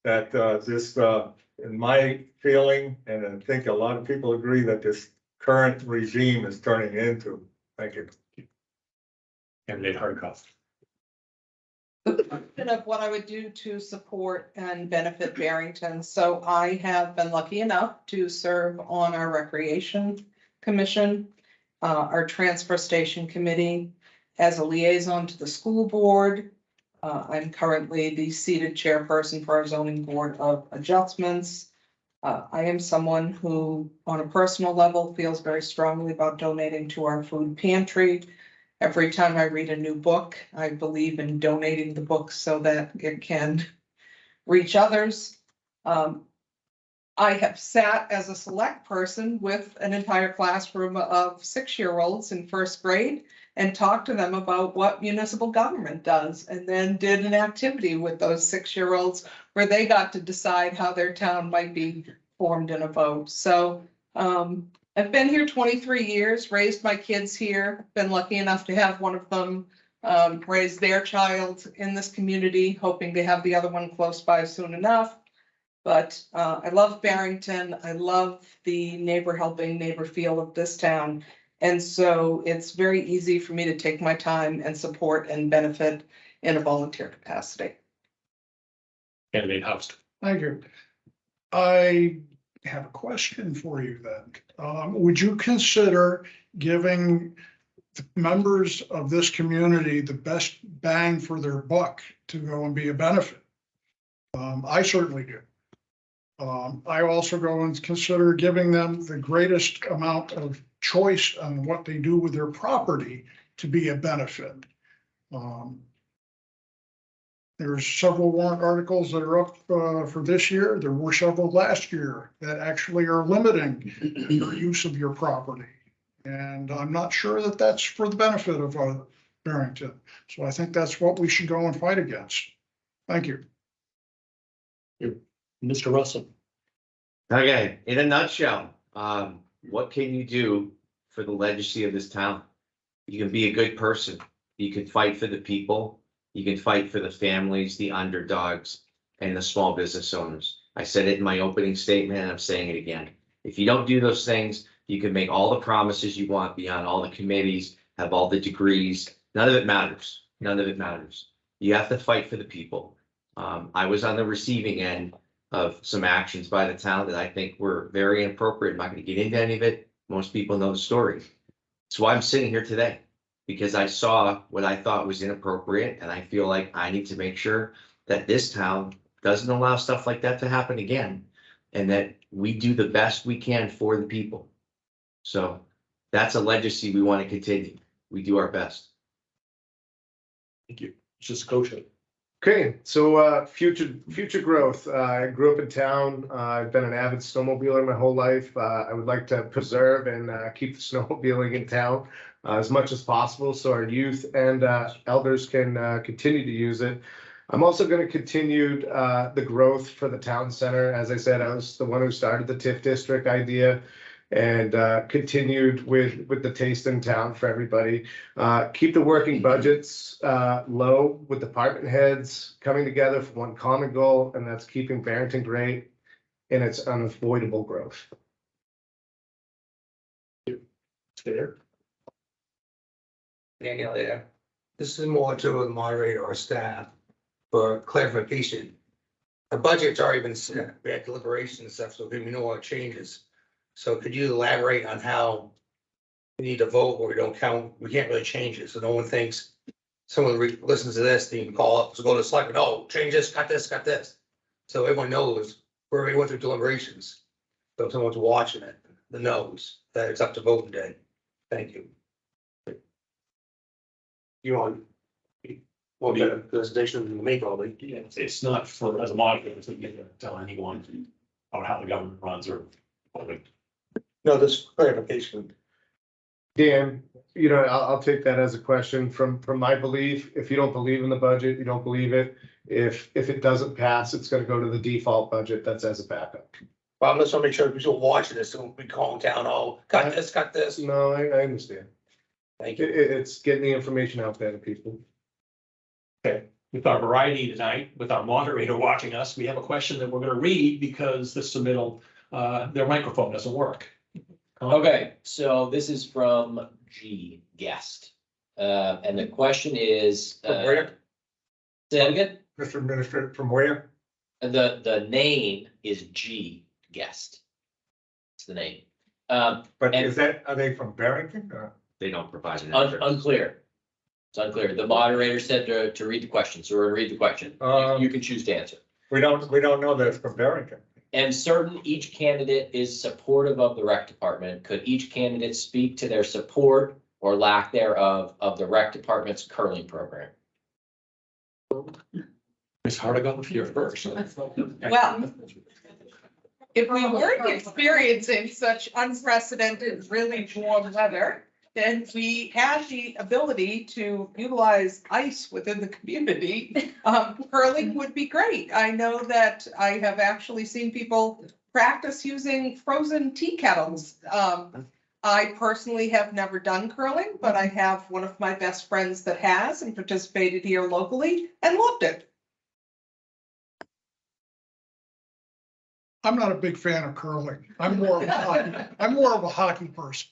that this, in my feeling, and I think a lot of people agree, that this current regime is turning into. Thank you. Candidate Hardikoff. Bit of what I would do to support and benefit Barrington. So I have been lucky enough to serve on our Recreation Commission, our Transfer Station Committee, as a liaison to the school board. I'm currently the seated chairperson for our Zoning Board of Adjustments. I am someone who, on a personal level, feels very strongly about donating to our food pantry. Every time I read a new book, I believe in donating the book so that it can reach others. I have sat as a select person with an entire classroom of 6-year-olds in first grade and talked to them about what municipal government does, and then did an activity with those 6-year-olds where they got to decide how their town might be formed in a vote. So I've been here 23 years, raised my kids here, been lucky enough to have one of them raise their child in this community, hoping to have the other one close by soon enough. But I love Barrington. I love the neighbor helping neighbor feel of this town. And so it's very easy for me to take my time and support and benefit in a volunteer capacity. Candidate Houst. Thank you. I have a question for you then. Would you consider giving the members of this community the best bang for their buck to go and be a benefit? I certainly do. I also go and consider giving them the greatest amount of choice on what they do with their property to be a benefit. There's several warrant articles that are up for this year. There were several last year that actually are limiting your use of your property. And I'm not sure that that's for the benefit of Barrington. So I think that's what we should go and fight against. Thank you. Mr. Russell. Okay, in a nutshell, what can you do for the legacy of this town? You can be a good person. You can fight for the people. You can fight for the families, the underdogs, and the small business owners. I said it in my opening statement, and I'm saying it again. If you don't do those things, you can make all the promises you want, be on all the committees, have all the degrees. None of it matters. None of it matters. You have to fight for the people. I was on the receiving end of some actions by the town that I think were very inappropriate. I'm not going to get into any of it. Most people know the story. That's why I'm sitting here today, because I saw what I thought was inappropriate, and I feel like I need to make sure that this town doesn't allow stuff like that to happen again, and that we do the best we can for the people. So that's a legacy we want to continue. We do our best. Thank you. It's just Scotia. Okay, so future growth. I grew up in town. I've been an avid snowmobiler my whole life. I would like to preserve and keep the snowmobiling in town as much as possible, so our youth and elders can continue to use it. I'm also going to continue the growth for the town center. As I said, I was the one who started the TIF district idea, and continued with the taste in town for everybody. Keep the working budgets low, with department heads coming together for one common goal, and that's keeping Barrington great in its unavoidable growth. There. Daniel there. This is more to the moderator or staff for clarification. The budget's already been set. We had deliberation and stuff, so we know what changes. So could you elaborate on how we need to vote or we don't count? We can't really change it. So no one thinks someone listens to this, they can call up, so go to the select, oh, change this, cut this, cut this. So everyone knows where we went through deliberations. So if someone's watching it, the knows that it's up to voting day. Thank you. You want? Well, the presentation to make all the. Yeah, it's not for, as a moderator, to tell anyone about how the government runs or. No, this clarification. Dan, you know, I'll take that as a question from my belief. If you don't believe in the budget, you don't believe it. If it doesn't pass, it's gonna go to the default budget. That's as a backup. Well, I'm just trying to make sure people watching this, don't be calling down, oh, cut this, cut this. No, I understand. Thank you. It's getting the information out there to people. Okay, with our variety tonight, with our moderator watching us, we have a question that we're gonna read because the submittal, their microphone doesn't work. Okay, so this is from G Guest. And the question is, From where? say that again? Mr. Administrator, from where? The name is G Guest. It's the name. But And- is that, are they from Barrington or? They don't provide an address. Unclear. It's unclear. The moderator said to read the question, so we're gonna read the question. You can choose to answer. We don't know that it's from Barrington. And certain each candidate is supportive of the rec department. Could each candidate speak to their support or lack thereof of the rec department's curling program? It's hard to go if you're first. Well, if we weren't experiencing such unprecedented, really warm weather, then we had the ability to utilize ice within the community. Curling would be great. I know that I have actually seen people practice using frozen tea kettles. I personally have never done curling, but I have one of my best friends that has and participated here locally and loved it. I'm not a big fan of curling. I'm more of a hockey person.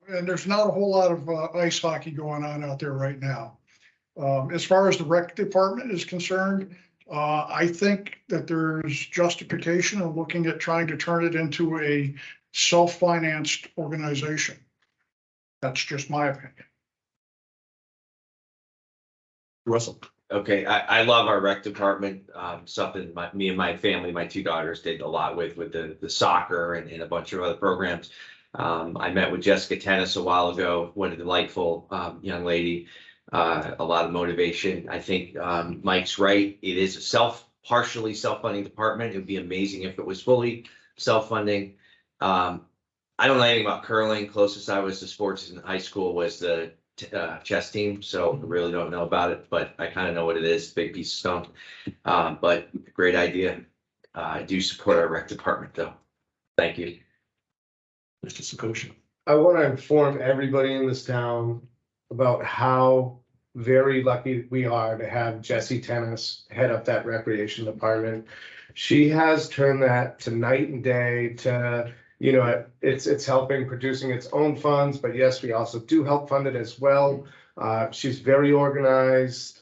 And there's not a whole lot of ice hockey going on out there right now. As far as the rec department is concerned, I think that there's justification of looking at trying to turn it into a self-financed organization. That's just my opinion. Russell. Okay, I love our rec department. Something me and my family, my two daughters did a lot with the soccer and a bunch of other programs. I met with Jessica Tennis a while ago. What a delightful young lady. A lot of motivation. I think Mike's right. It is a partially self-funding department. It would be amazing if it was fully self-funding. I don't know anything about curling. Closest I was to sports in high school was the chess team, so I really don't know about it, but I kind of know what it is. Big piece of stone. But great idea. I do support our rec department though. Thank you. Mr. Sakosha. I want to inform everybody in this town about how very lucky we are to have Jessie Tennis head up that recreation department. She has turned that to night and day to you know, it's helping producing its own funds, but yes, we also do help fund it as well. She's very organized,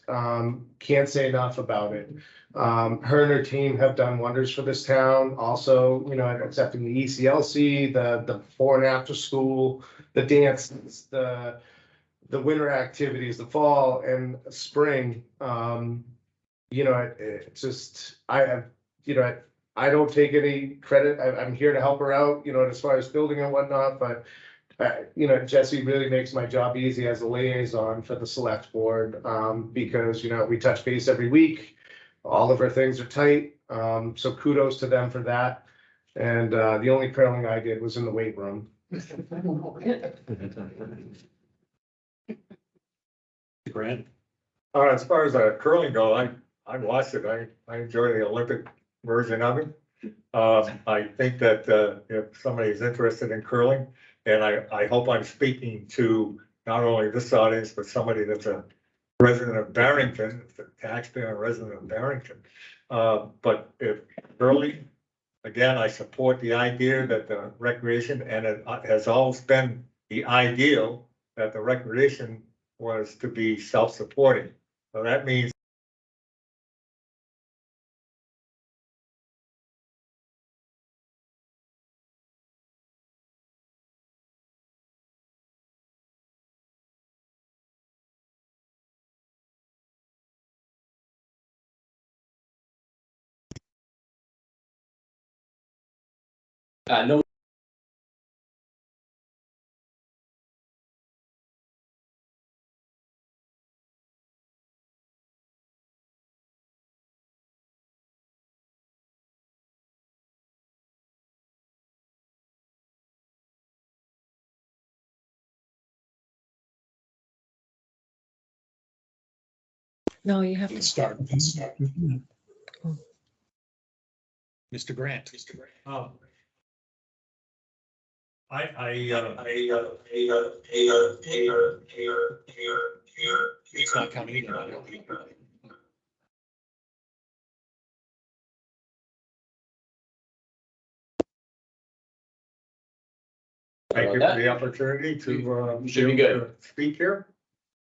can't say enough about it. Her and her team have done wonders for this town. Also, you know, accepting the ECLC, the before and after school, the dances, the winter activities, the fall and spring. You know, it's just, you know, I don't take any credit. I'm here to help her out, you know, as far as building and whatnot, but you know, Jesse really makes my job easy as a liaison for the select board, because, you know, we touch base every week. All of our things are tight. So kudos to them for that. And the only curling I did was in the weight room. Grant? As far as curling go, I watched it. I enjoy the Olympic version of it. I think that if somebody's interested in curling, and I hope I'm speaking to not only this audience, but somebody that's a resident of Barrington, a taxpayer and resident of Barrington. But if curling, again, I support the idea that the recreation, and it has always been the ideal that the recreation was to be self-supporting. So that means No. No, you have to. Let's start. Mr. Grant. It's not coming in. thank you for the opportunity to Should be good. speak here.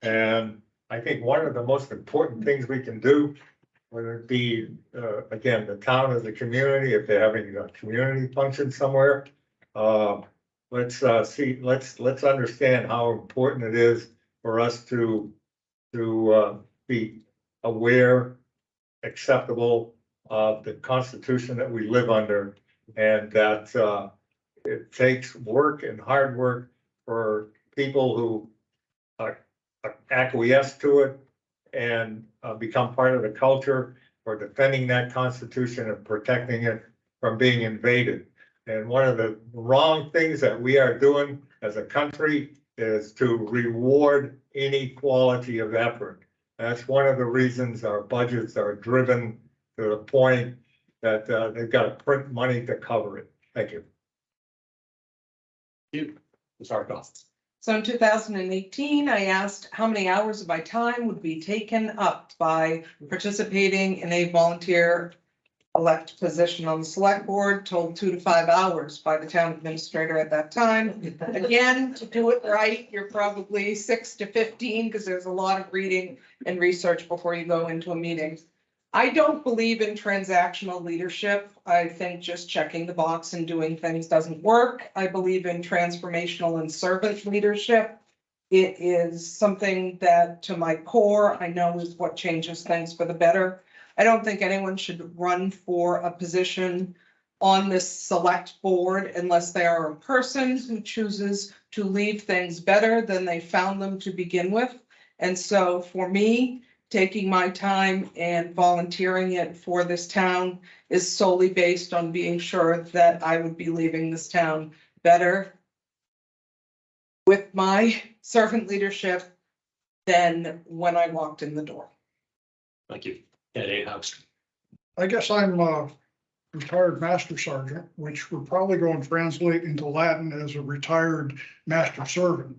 And I think one of the most important things we can do, whether it be, again, the town as a community, if they're having a community function somewhere, let's understand how important it is for us to be aware, acceptable of the Constitution that we live under, and that it takes work and hard work for people who acquiesce to it and become part of the culture for defending that Constitution and protecting it from being invaded. And one of the wrong things that we are doing as a country is to reward inequality of effort. That's one of the reasons our budgets are driven to the point that they've got to print money to cover it. Thank you. Ms. Hardikoff. So in 2018, I asked how many hours of my time would be taken up by participating in a volunteer elect position on the select board, told 2 to 5 hours by the town administrator at that time. Again, to do it right, you're probably 6 to 15 because there's a lot of reading and research before you go into a meeting. I don't believe in transactional leadership. I think just checking the box and doing things doesn't work. I believe in transformational and servant leadership. It is something that, to my core, I know is what changes things for the better. I don't think anyone should run for a position on this select board unless they are a person who chooses to leave things better than they found them to begin with. And so for me, taking my time and volunteering it for this town is solely based on being sure that I would be leaving this town better with my servant leadership than when I walked in the door. Thank you. Candidate House. I guess I'm a retired master sergeant, which would probably go and translate into Latin as a retired master servant.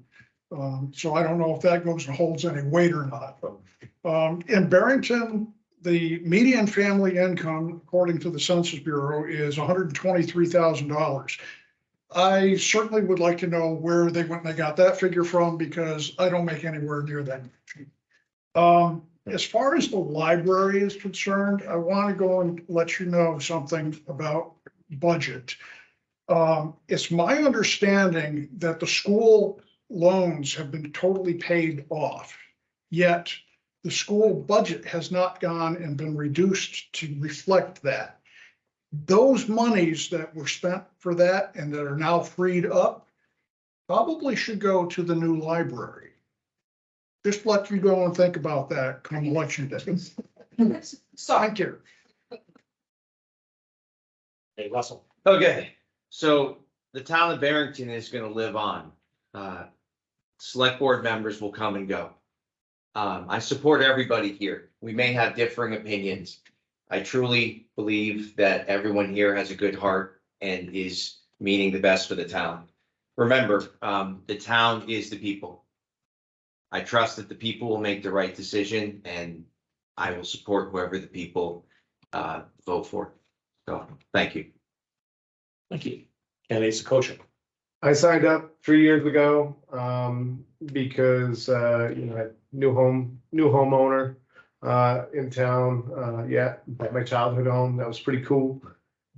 So I don't know if that goes and holds any weight or not. In Barrington, the median family income, according to the Census Bureau, is $123,000. I certainly would like to know where they went and they got that figure from, because I don't make anywhere near that. As far as the library is concerned, I want to go and let you know something about budget. It's my understanding that the school loans have been totally paid off, yet the school budget has not gone and been reduced to reflect that. Those monies that were spent for that and that are now freed up probably should go to the new library. Just let you go and think about that come election day. Thank you. Hey, Russell. Okay, so the town of Barrington is gonna live on. Select board members will come and go. I support everybody here. We may have differing opinions. I truly believe that everyone here has a good heart and is meaning the best for the town. Remember, the town is the people. I trust that the people will make the right decision, and I will support whoever the people vote for. So, thank you. Thank you. Candidate Sakosha. I signed up 3 years ago, because, new homeowner, in town, at my childhood home. That was pretty cool.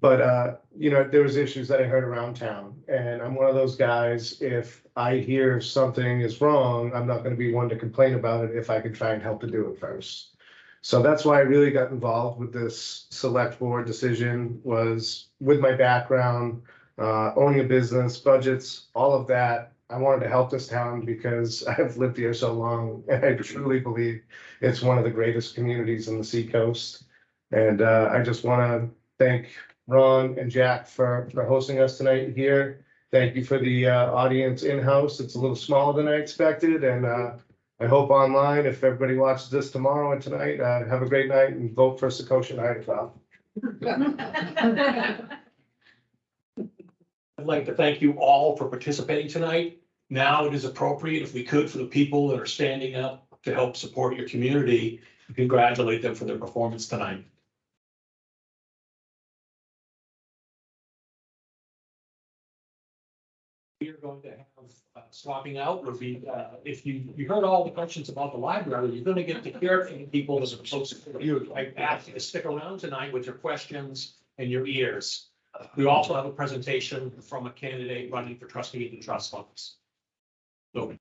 But, there was issues that I heard around town, and I'm one of those guys, if I hear something is wrong, I'm not gonna be one to complain about it if I can try and help to do it first. So that's why I really got involved with this select board decision, was with my background, owning a business, budgets, all of that. I wanted to help this town because I've lived here so long, and I truly believe it's one of the greatest communities in the Seacoast. And I just want to thank Ron and Jack for hosting us tonight here. Thank you for the audience in-house. It's a little smaller than I expected, and I hope online, if everybody watches this tomorrow and tonight, have a great night and vote for Sakosha Hardikoff. I'd like to thank you all for participating tonight. Now it is appropriate, if we could, for the people that are standing up to help support your community, congratulate them for their performance tonight. We are going to have swapping out. Will be, if you heard all the questions about the library, you're going to get to hear from people as opposed to you. I ask you to stick around tonight with your questions and your ears. We also have a presentation from a candidate running for trustee in the trust funds. So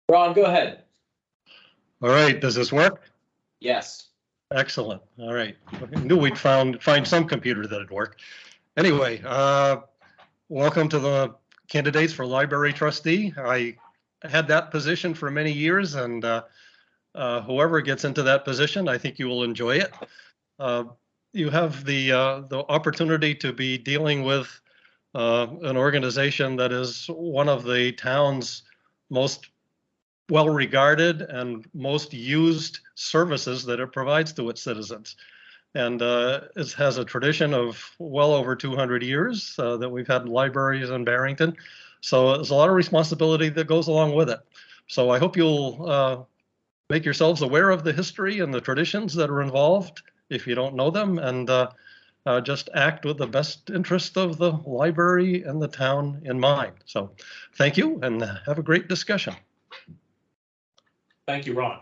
Ron, go ahead. All right, does this work? Yes. Excellent. All right. I knew we'd find some computer that'd work. Anyway, welcome to the candidates for library trustee. I had that position for many years, and whoever gets into that position, I think you will enjoy it. You have the opportunity to be dealing with an organization that is one of the town's most well-regarded and most used services that it provides to its citizens. And it has a tradition of well over 200 years that we've had libraries in Barrington. So there's a lot of responsibility that goes along with it. So I hope you'll make yourselves aware of the history and the traditions that are involved if you don't know them, and just act with the best interest of the library and the town in mind. So thank you, and have a great discussion. Thank you, Ron.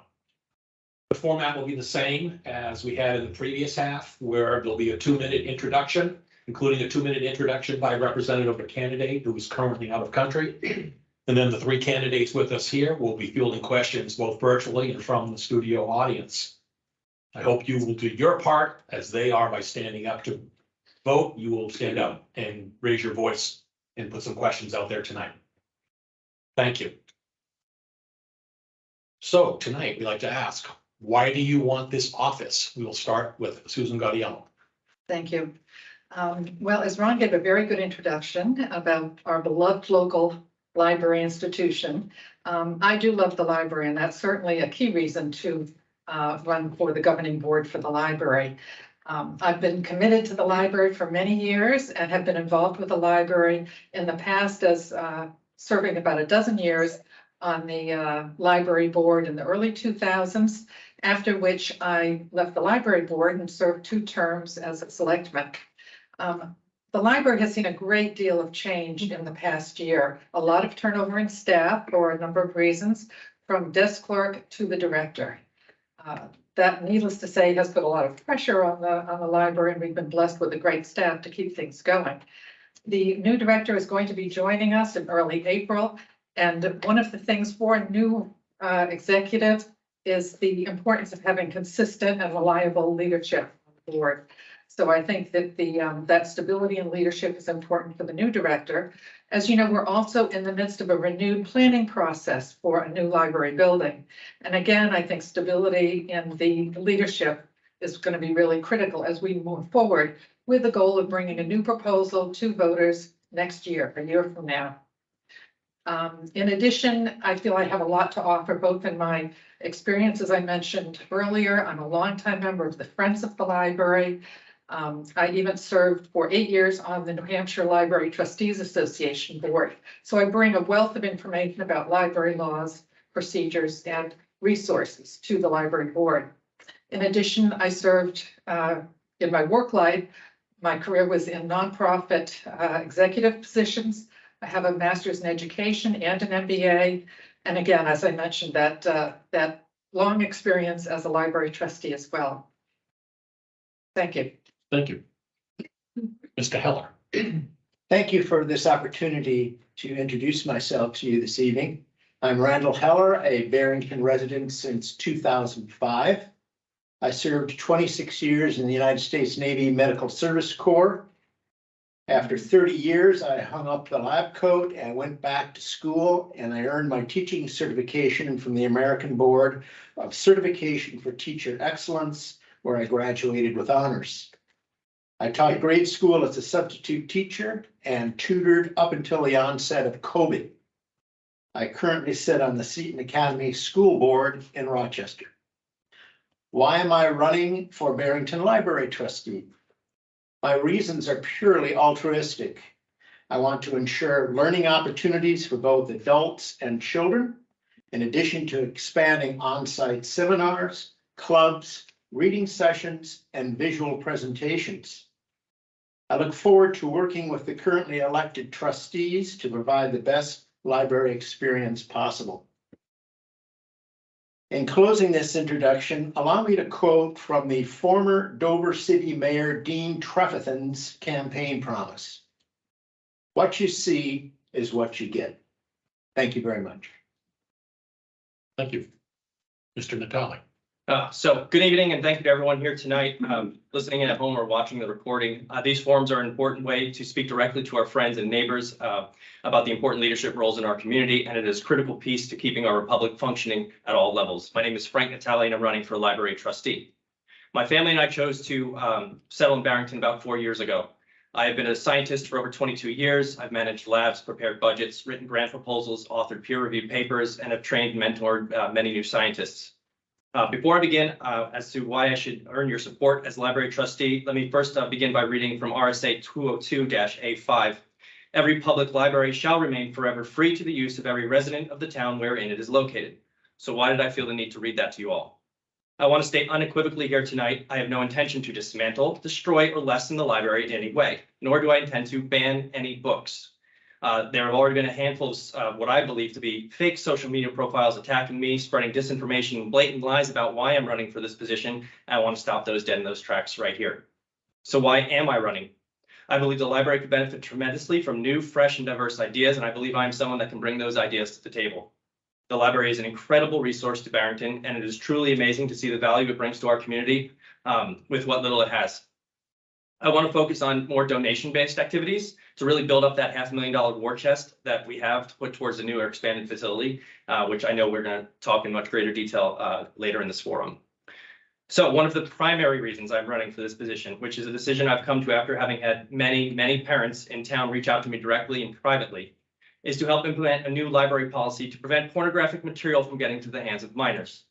The format will be the same as we had in the previous half, where there'll be a 2-minute introduction, including a 2-minute introduction by a representative of a candidate who is currently out of country. And then the 3 candidates with us here will be fielding questions both virtually and from the studio audience. I hope you will do your part as they are by standing up to vote. You will stand up and raise your voice and put some questions out there tonight. Thank you. So tonight we'd like to ask, why do you want this office? We will start with Susan Gaudiello. Thank you. Well, as Ron gave a very good introduction about our beloved local library institution, I do love the library, and that's certainly a key reason to run for the governing board for the library. I've been committed to the library for many years and have been involved with the library in the past as serving about a dozen years on the library board in the early 2000s, after which I left the library board and served 2 terms as a selectman. The library has seen a great deal of change in the past year, a lot of turnover in staff for a number of reasons, from desk clerk to the director. That, needless to say, has put a lot of pressure on the library, and we've been blessed with a great staff to keep things going. The new director is going to be joining us in early April, and one of the things for a new executive is the importance of having consistent and reliable leadership on the board. So I think that that stability and leadership is important for the new director. As you know, we're also in the midst of a renewed planning process for a new library building. And again, I think stability in the leadership is going to be really critical as we move forward with the goal of bringing a new proposal to voters next year, a year from now. In addition, I feel I have a lot to offer, both in my experience, as I mentioned earlier. I'm a longtime member of the Friends of the Library. I even served for 8 years on the New Hampshire Library Trustees Association board. So I bring a wealth of information about library laws, procedures, and resources to the library board. In addition, I served in my work life. My career was in nonprofit executive positions. I have a master's in education and an MBA. And again, as I mentioned, that long experience as a library trustee as well. Thank you. Thank you. Mr. Heller. Thank you for this opportunity to introduce myself to you this evening. I'm Randall Heller, a Barrington resident since 2005. I served 26 years in the United States Navy Medical Service Corps. After 30 years, I hung up the lab coat and went back to school, and I earned my teaching certification from the American Board of Certification for Teacher Excellence, where I graduated with honors. I taught grade school as a substitute teacher and tutored up until the onset of COVID. I currently sit on the Seton Academy School Board in Rochester. Why am I running for Barrington Library Trustee? My reasons are purely altruistic. I want to ensure learning opportunities for both adults and children, in addition to expanding on-site seminars, clubs, reading sessions, and visual presentations. I look forward to working with the currently elected trustees to provide the best library experience possible. In closing this introduction, allow me to quote from the former Dover City Mayor Dean Trefethen's campaign promise. "What you see is what you get." Thank you very much. Thank you. Mr. Natale. So good evening and thank you to everyone here tonight, listening in at home or watching the recording. These forums are an important way to speak directly to our friends and neighbors about the important leadership roles in our community, and it is a critical piece to keeping our republic functioning at all levels. My name is Frank Natale and I'm running for library trustee. My family and I chose to settle in Barrington about 4 years ago. I have been a scientist for over 22 years. I've managed labs, prepared budgets, written grant proposals, authored peer-reviewed papers, and have trained and mentored many new scientists. Before I begin as to why I should earn your support as library trustee, let me first begin by reading from RSA 202-A5. Every public library shall remain forever free to the use of every resident of the town wherein it is located. So why did I feel the need to read that to you all? I want to state unequivocally here tonight, I have no intention to dismantle, destroy, or lessen the library in any way, nor do I intend to ban any books. There have already been a handful of what I believe to be fake social media profiles attacking me, spreading disinformation and blatant lies about why I'm running for this position. And I want to stop those dead in those tracks right here. So why am I running? I believe the library could benefit tremendously from new, fresh, and diverse ideas, and I believe I'm someone that can bring those ideas to the table. The library is an incredible resource to Barrington, and it is truly amazing to see the value it brings to our community with what little it has. I want to focus on more donation-based activities to really build up that $500,000 war chest that we have to put towards a new or expanded facility, which I know we're going to talk in much greater detail later in this forum. So one of the primary reasons I'm running for this position, which is a decision I've come to after having had many parents in town reach out to me directly and privately, is to help implement a new library policy to prevent pornographic material from getting to the hands of minors.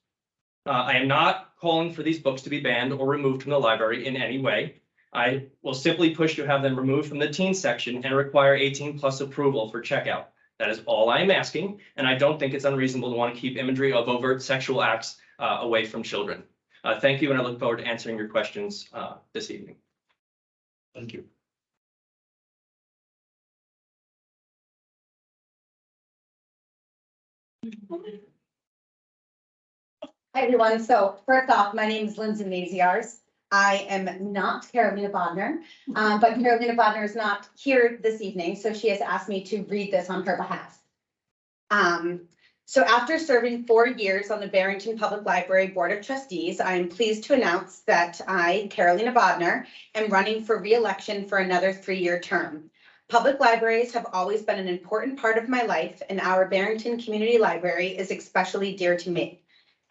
I am not calling for these books to be banned or removed from the library in any way. I will simply push to have them removed from the teen section and require 18+ approval for checkout. That is all I'm asking, and I don't think it's unreasonable to want to keep imagery of overt sexual acts away from children. Thank you, and I look forward to answering your questions this evening. Thank you. Hi, everyone. So first off, my name is Lindsay Maziars. I am not Carolina Bodner, but Carolina Bodner is not here this evening, so she has asked me to read this on her behalf. So after serving 4 years on the Barrington Public Library Board of Trustees, I am pleased to announce that I, Carolina Bodner, am running for re-election for another 3-year term. Public libraries have always been an important part of my life, and our Barrington Community Library is especially dear to me.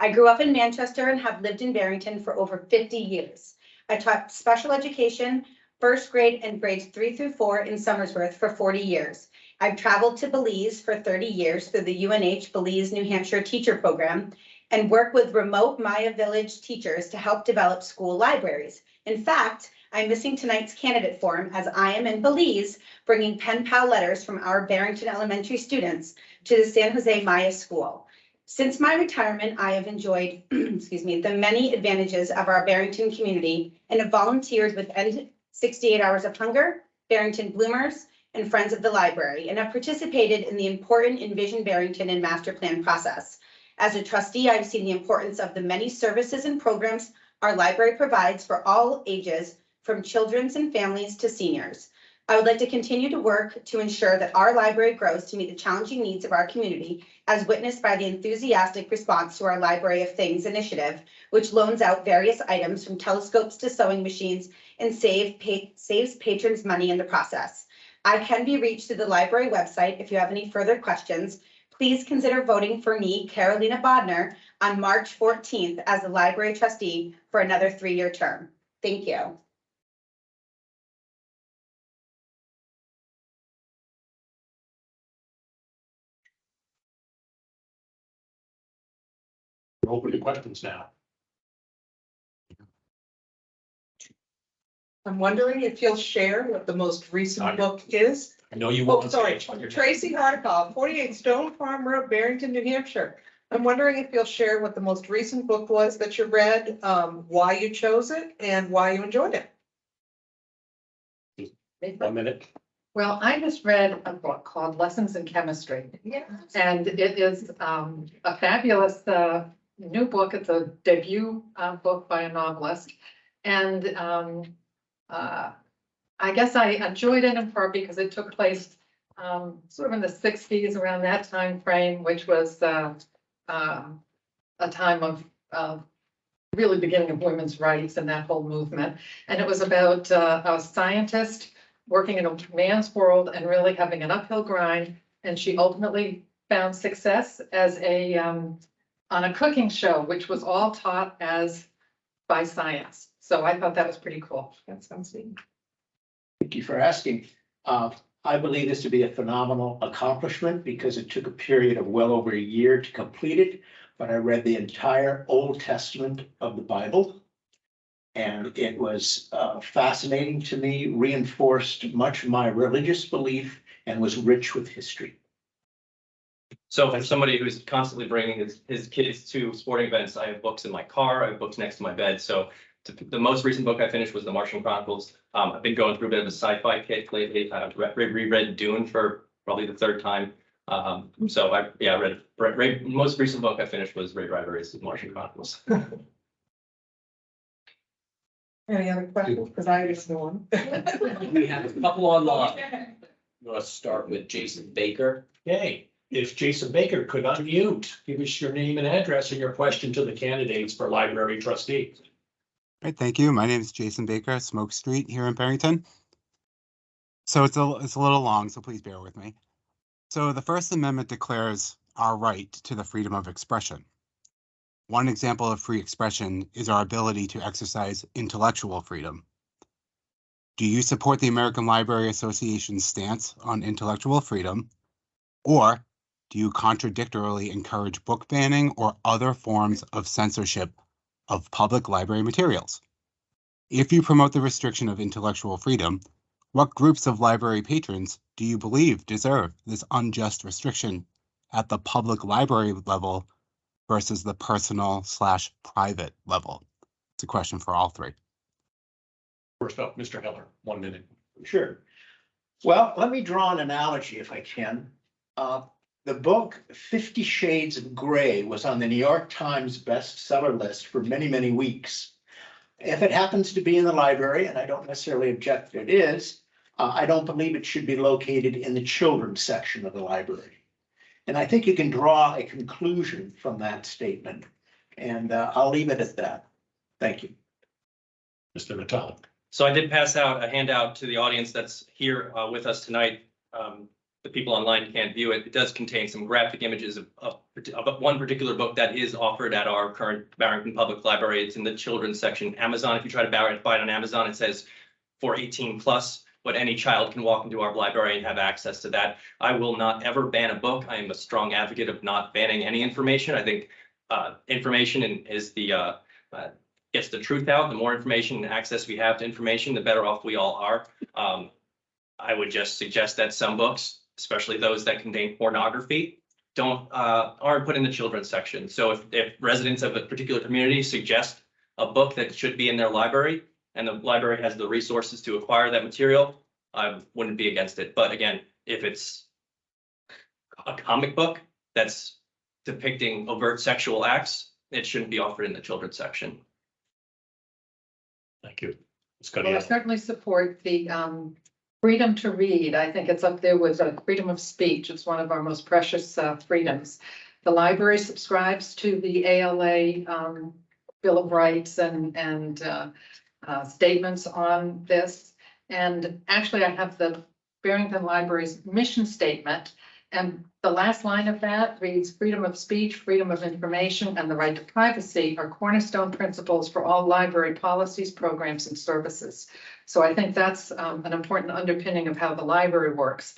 I grew up in Manchester and have lived in Barrington for over 50 years. I taught special education, first grade and grades 3 through 4 in Somersworth for 40 years. I've traveled to Belize for 30 years through the UNH Belize, New Hampshire teacher program and work with remote Maya Village teachers to help develop school libraries. In fact, I'm missing tonight's candidate forum as I am in Belize bringing pen pal letters from our Barrington elementary students to the San Jose Maya School. Since my retirement, I have enjoyed, the many advantages of our Barrington community and have volunteered with End 68 Hours of Hunger, Barrington Bloomers, and Friends of the Library, and have participated in the important Envision Barrington and master plan process. As a trustee, I've seen the importance of the many services and programs our library provides for all ages, from children and families to seniors. I would like to continue to work to ensure that our library grows to meet the challenging needs of our community, as witnessed by the enthusiastic response to our Library of Things initiative, which loans out various items from telescopes to sewing machines and saves patrons money in the process. I can be reached through the library website. If you have any further questions, please consider voting for me, Carolina Bodner, on March 14th as the library trustee for another 3-year term. Thank you. Open to questions now. I'm wondering if you'll share what the most recent book is. I know you Oh, want. sorry, Tracy Hardikoff, 48 Stone Farm Road, Barrington, New Hampshire. I'm wondering if you'll share what the most recent book was that you read, why you chose it, and why you enjoyed it. 1 minute. Well, I just read a book called Lessons in Chemistry. Yeah. And it is a fabulous new book. It's a debut book by a novelist. And I guess I enjoyed it in part because it took place sort of in the 60s, around that time frame, which was a time of really beginning of women's rights and that whole movement. And it was about a scientist working in a man's world and really having an uphill grind. And she ultimately found success as on a cooking show, which was all taught as by science. So I thought that was pretty cool. That sounds neat. Thank you for asking. I believe this to be a phenomenal accomplishment because it took a period of well over a year to complete it. But I read the entire Old Testament of the Bible. And it was fascinating to me, reinforced much of my religious belief, and was rich with history. So for somebody who's constantly bringing his kids to sporting events, I have books in my car, I have books next to my bed. So the most recent book I finished was The Martian Chronicles. I've been going through a bit of a sci-fi kick lately. I've reread Dune for probably the third time. So I read most recent book I finished was Ray Bradbury's The Martian Chronicles. Any other questions? Because I just one. We have a couple online. Let's start with Jason Baker. Okay, if Jason Baker could unmute, give us your name and address and your question to the candidates for library trustee. All right, thank you. My name is Jason Baker, Smoke Street here in Barrington. So it's a little long, so please bear with me. So the First Amendment declares our right to the freedom of expression. One example of free expression is our ability to exercise intellectual freedom. Do you support the American Library Association's stance on intellectual freedom, or do you contradictorily encourage book banning or other forms of censorship of public library materials? If you promote the restriction of intellectual freedom, what groups of library patrons do you believe deserve this unjust restriction at the public library level versus the personal/private level? It's a question for all three. First up, Mr. Heller, 1 minute. Sure. Well, let me draw an analogy if I can. The book 50 Shades of Grey was on the New York Times bestseller list for many, many weeks. If it happens to be in the library, and I don't necessarily object that it is, I don't believe it should be located in the children's section of the library. And I think you can draw a conclusion from that statement. And I'll leave it at that. Thank you. Mr. Natale. So I did pass out a handout to the audience that's here with us tonight. The people online can't view it. It does contain some graphic images of one particular book that is offered at our current Barrington Public Library. It's in the children's section. Amazon, if you try to buy it on Amazon, it says for 18+, but any child can walk into our library and have access to that. I will not ever ban a book. I am a strong advocate of not banning any information. I think information is the gets the truth out. The more information and access we have to information, the better off we all are. I would just suggest that some books, especially those that contain pornography, aren't put in the children's section. So if residents of a particular community suggest a book that should be in their library and the library has the resources to acquire that material, I wouldn't be against it. But again, if it's a comic book that's depicting overt sexual acts, it shouldn't be offered in the children's section. Thank you. Well, I certainly support the freedom to read. I think it's up there with freedom of speech. It's one of our most precious freedoms. The library subscribes to the ALA Bill of Rights and statements on this. And actually, I have the Barrington Library's mission statement. And the last line of that reads, freedom of speech, freedom of information, and the right to privacy are cornerstone principles for all library policies, programs, and services. So I think that's an important underpinning of how the library works.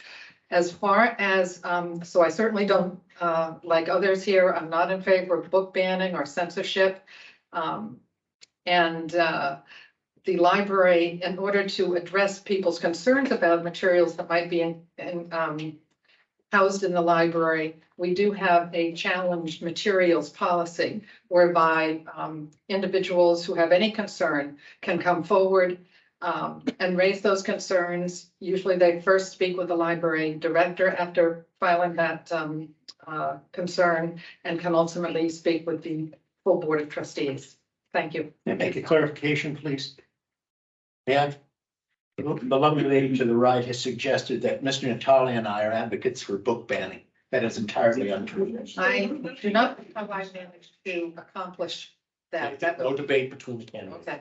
As far as, so I certainly don't, like others here, I'm not in favor of book banning or censorship. The library, in order to address people's concerns about materials that might be housed in the library, we do have a challenged materials policy whereby individuals who have any concern can come forward and raise those concerns. Usually they first speak with the library director after filing that concern and can ultimately speak with the full board of trustees. Thank you. May I make a clarification, please? And the lovely lady to the right has suggested that Mr. Natale and I are advocates for book banning. that is entirely untrue. I do not think how I managed to accomplish that. No debate between the candidates. Okay.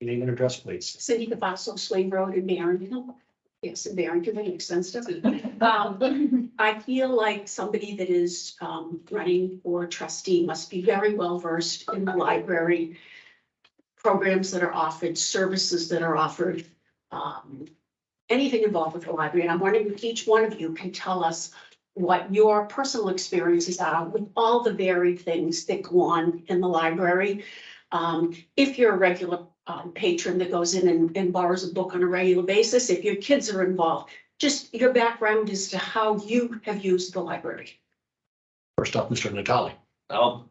Name and address, please. Cindy Cavasso, Slave Road in Barrington. Yes, in Barrington, that makes sense, doesn't it? I feel like somebody that is running for trustee must be very well versed in the library programs that are offered, services that are offered, anything involved with the library. And I'm wondering if each one of you can tell us what your personal experiences are with all the varied things that go on in the library. If you're a regular patron that goes in and borrows a book on a regular basis, if your kids are involved, just your background as to how you have used the library. First up, Mr. Natali.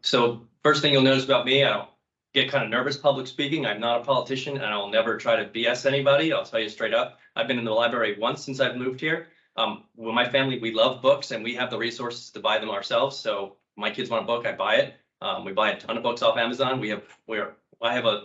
So first thing you'll notice about me, I don't get kind of nervous public speaking. I'm not a politician and I'll never try to BS anybody. I'll tell you straight up. I've been in the library once since I've moved here. With my family, we love books and we have the resources to buy them ourselves. So my kids want a book, I buy it. We buy a ton of books off Amazon. I have a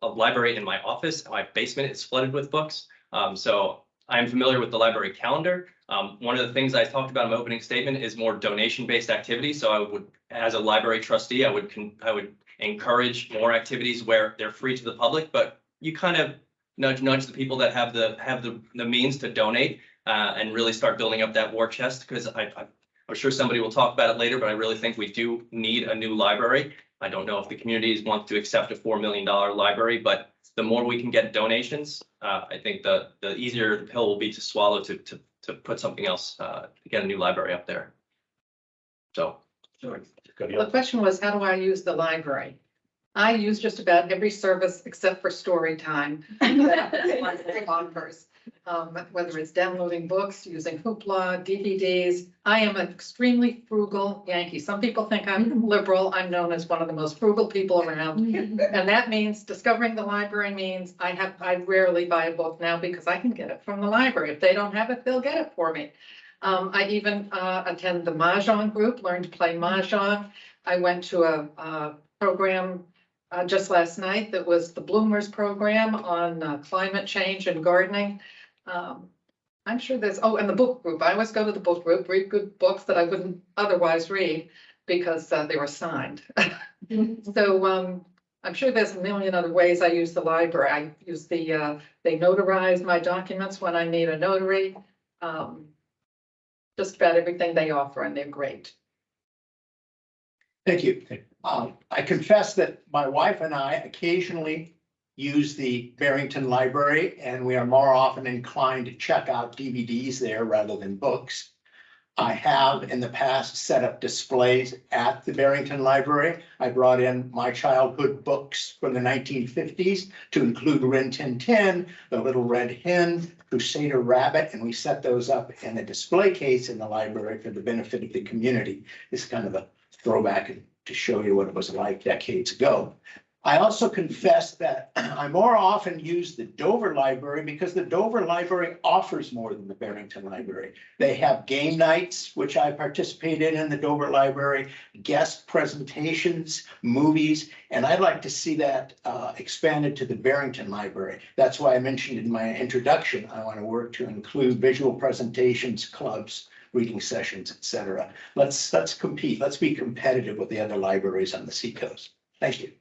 library in my office. My basement is flooded with books. So I'm familiar with the library calendar. One of the things I talked about in my opening statement is more donation-based activities. So I would, as a library trustee, I would encourage more activities where they're free to the public, but you kind of nudge the people that have the means to donate and really start building up that war chest. Because I'm sure somebody will talk about it later, but I really think we do need a new library. I don't know if the communities want to accept a $4 million library, but the more we can get donations, I think the easier the pill will be to swallow to put something else, to get a new library up there. So. Sure. The question was, how do I use the library? I use just about every service except for story time. Whether it's downloading books, using Hoopla, DVDs. I am an extremely frugal Yankee. Some people think I'm liberal. I'm known as one of the most frugal people around. And that means discovering the library means I rarely buy a book now because I can get it from the library. If they don't have it, they'll get it for me. I even attend the Mahjong group, learned to play Mahjong. I went to a program just last night that was the Bloomers program on climate change and gardening. I'm sure there's, and the book group. I always go to the book group, read good books that I wouldn't otherwise read because they were signed. So I'm sure there's a million other ways I use the library. I use they notarize my documents when I need a notary. Just about everything they offer, and they're great. Thank you. I confess that my wife and I occasionally use the Barrington Library, and we are more often inclined to check out DVDs there rather than books. I have in the past set up displays at the Barrington Library. I brought in my childhood books from the 1950s to include Rin Tin Tin, The Little Red Hen, Crusader Rabbit, and we set those up in a display case in the library for the benefit of the community. It's kind of a throwback to show you what it was like decades ago. I also confess that I more often use the Dover Library because the Dover Library offers more than the Barrington Library. They have game nights, which I participated in the Dover Library, guest presentations, movies, and I'd like to see that expanded to the Barrington Library. That's why I mentioned in my introduction, I want to work to include visual presentations, clubs, reading sessions, etc. Let's compete. Let's be competitive with the other libraries on the Seacoast. Thank you.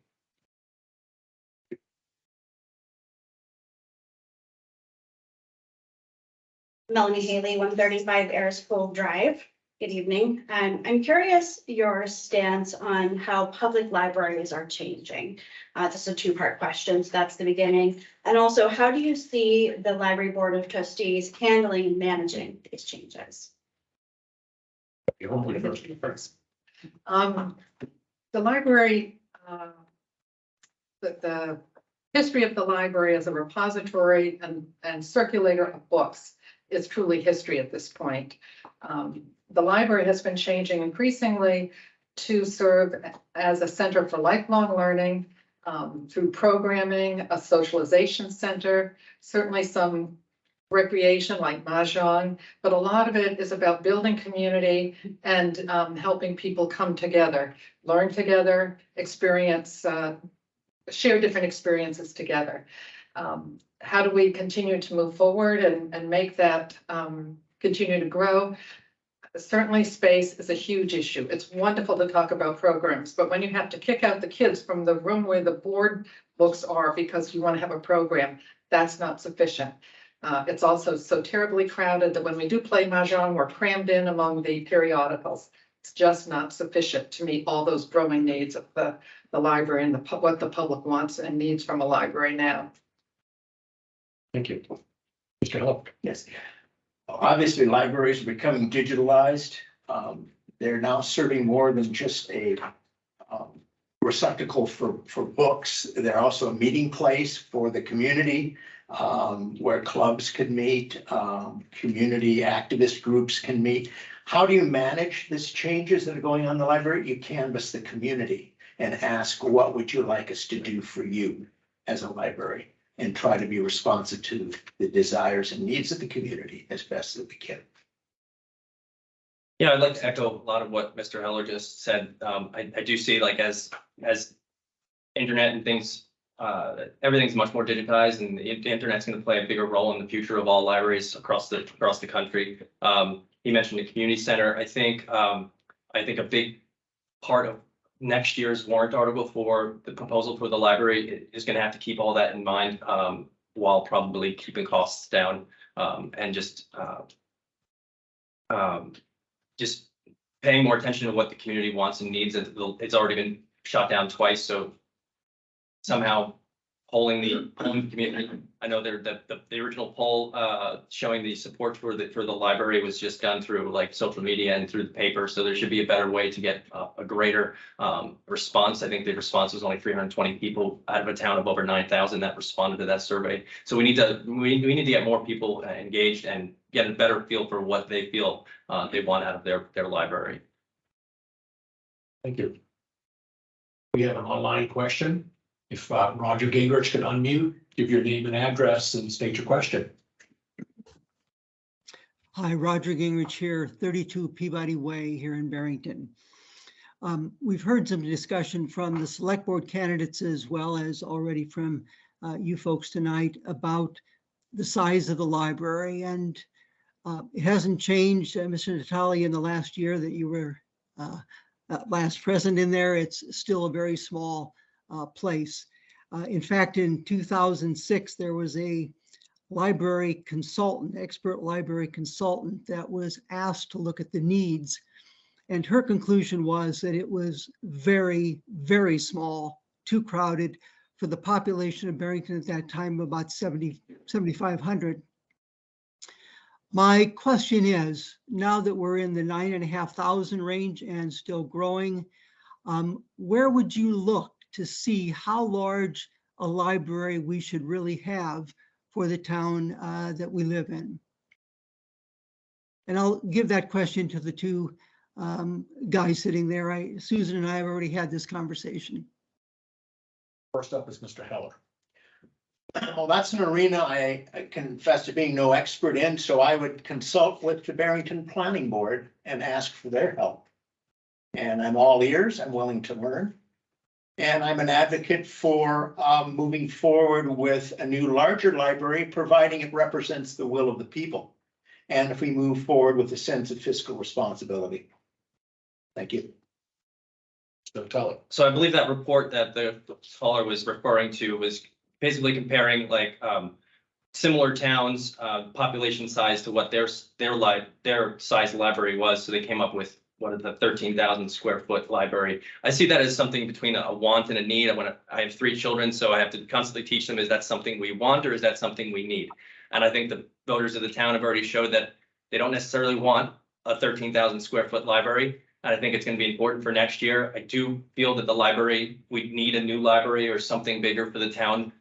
Melanie Haley, 135 Airspole Drive. Good evening. I'm curious your stance on how public libraries are changing. This is a two-part question, so that's the beginning. And also, how do you see the Library Board of Trustees handling and managing these changes? The library, the history of the library as a repository and circulator of books is truly history at this point. The library has been changing increasingly to serve as a center for lifelong learning through programming, a socialization center, certainly some recreation like Mahjong, but a lot of it is about building community and helping people come together, learn together, experience, share different experiences together. how do we continue to move forward and make that continue to grow? Certainly space is a huge issue. It's wonderful to talk about programs, but when you have to kick out the kids from the room where the board books are because you want to have a program, that's not sufficient. It's also so terribly crowded that when we do play mahjong, we're crammed in among the periodicals. It's just not sufficient to meet all those growing needs of the library and what the public wants and needs from a library now. Thank you. Mr. Heller. Yes. Obviously, libraries are becoming digitalized. They're now serving more than just a receptacle for books. They're also a meeting place for the community, where clubs can meet, community activist groups can meet. How do you manage these changes that are going on in the library? You canvass the community and ask, what would you like us to do for you as a library? And try to be responsive to the desires and needs of the community as best as we can. Yeah, I'd like to echo a lot of what Mr. Heller just said. I do see, like, as internet and things, everything's much more digitized, and the internet's going to play a bigger role in the future of all libraries across the country. He mentioned the community center. I think a big part of next year's warrant article for the proposal for the library is going to have to keep all that in mind, while probably keeping costs down, and just paying more attention to what the community wants and needs. It's already been shot down twice, so somehow polling the community. I know the original poll showing the support for the library was just done through like social media and through the paper. So there should be a better way to get a greater response. I think the response was only 320 people out of a town of over 9,000 that responded to that survey. So we need to get more people engaged and get a better feel for what they feel they want out of their library. Thank you. We have an online question. If Roger Gingrich could unmute, give your name and address and state your question. Hi, Roger Gingrich here, 32 Peabody Way here in Barrington. We've heard some discussion from the select board candidates as well as already from you folks tonight about the size of the library, and it hasn't changed, Mr. Natali, in the last year that you were last present in there. It's still a very small place. In fact, in 2006, there was a library consultant, expert library consultant, that was asked to look at the needs. And her conclusion was that it was very, very small, too crowded for the population of Barrington at that time, about 7,500. My question is, now that we're in the 9,500 range and still growing, where would you look to see how large a library we should really have for the town that we live in? And I'll give that question to the two guys sitting there. Susan and I have already had this conversation. First up is Mr. Heller. Well, that's an arena I confess to being no expert in, so I would consult with the Barrington Planning Board and ask for their help. And I'm all ears. I'm willing to learn. And I'm an advocate for moving forward with a new larger library, providing it represents the will of the people. And if we move forward with a sense of fiscal responsibility. Thank you. So I believe that report that the caller was referring to was basically comparing like similar towns, population size to what their size library was. So they came up with what is the 13,000 square foot library. I see that as something between a want and a need. I have 3 children, so I have to constantly teach them, is that something we want or is that something we need? And I think the voters of the town have already showed that they don't necessarily want a 13,000 square foot library. And I think it's going to be important for next year. I do feel that the library, we need a new library or something bigger for the town.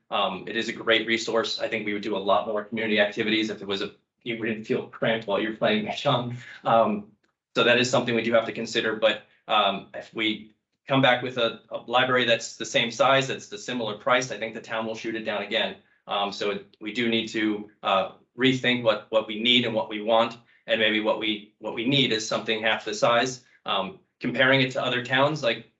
It is a great resource. I think we would do a lot more community activities if it was you didn't feel cramped while you're playing mahjong. So that is something we do have to consider. But if we come back with a library that's the same size, that's the similar price, I think the town will shoot it down again. So we do need to rethink what we need and what we want, and maybe what we need is something half the size. Comparing it to other towns, like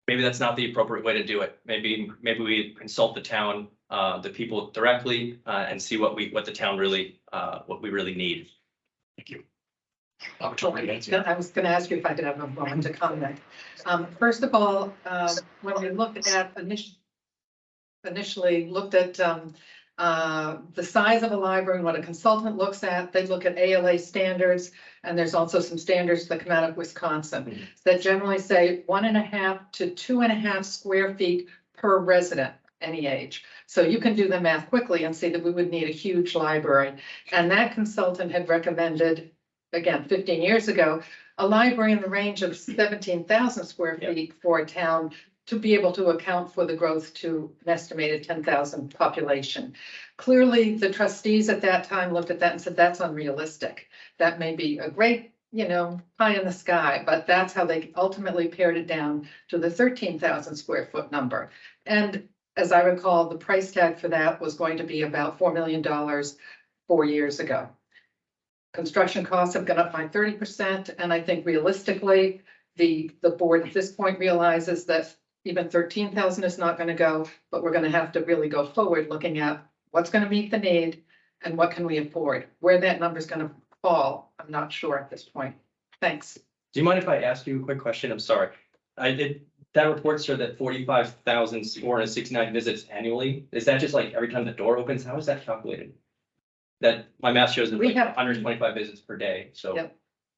maybe that's not the appropriate way to do it. Maybe we consult the town, the people directly, and see what the town really, what we really need. Thank you. I was gonna ask you if I could have a moment to comment. First of all, when we looked at initially looked at the size of a library, what a consultant looks at, they look at ALA standards, and there's also some standards that come out of Wisconsin that generally say 1.5 to 2.5 square feet per resident, any age. So you can do the math quickly and see that we would need a huge library. And that consultant had recommended, again, 15 years ago, a library in the range of 17,000 square feet for a town to be able to account for the growth to an estimated 10,000 population. Clearly, the trustees at that time looked at that and said, that's unrealistic. That may be a great, pie in the sky, but that's how they ultimately pared it down to the 13,000 square foot number. And as I recall, the price tag for that was going to be about $4 million 4 years ago. Construction costs have gone up by 30%, and I think realistically, the board at this point realizes that even 13,000 is not going to go, but we're going to have to really go forward looking at what's going to meet the need and what can we afford. Where that number is going to fall, I'm not sure at this point. Thanks. Do you mind if I ask you a quick question? I'm sorry. That report showed that 45,469 visits annually. Is that just like every time the door opens? How is that calculated? That my math shows that We like have- 125 visits per day. So Yep.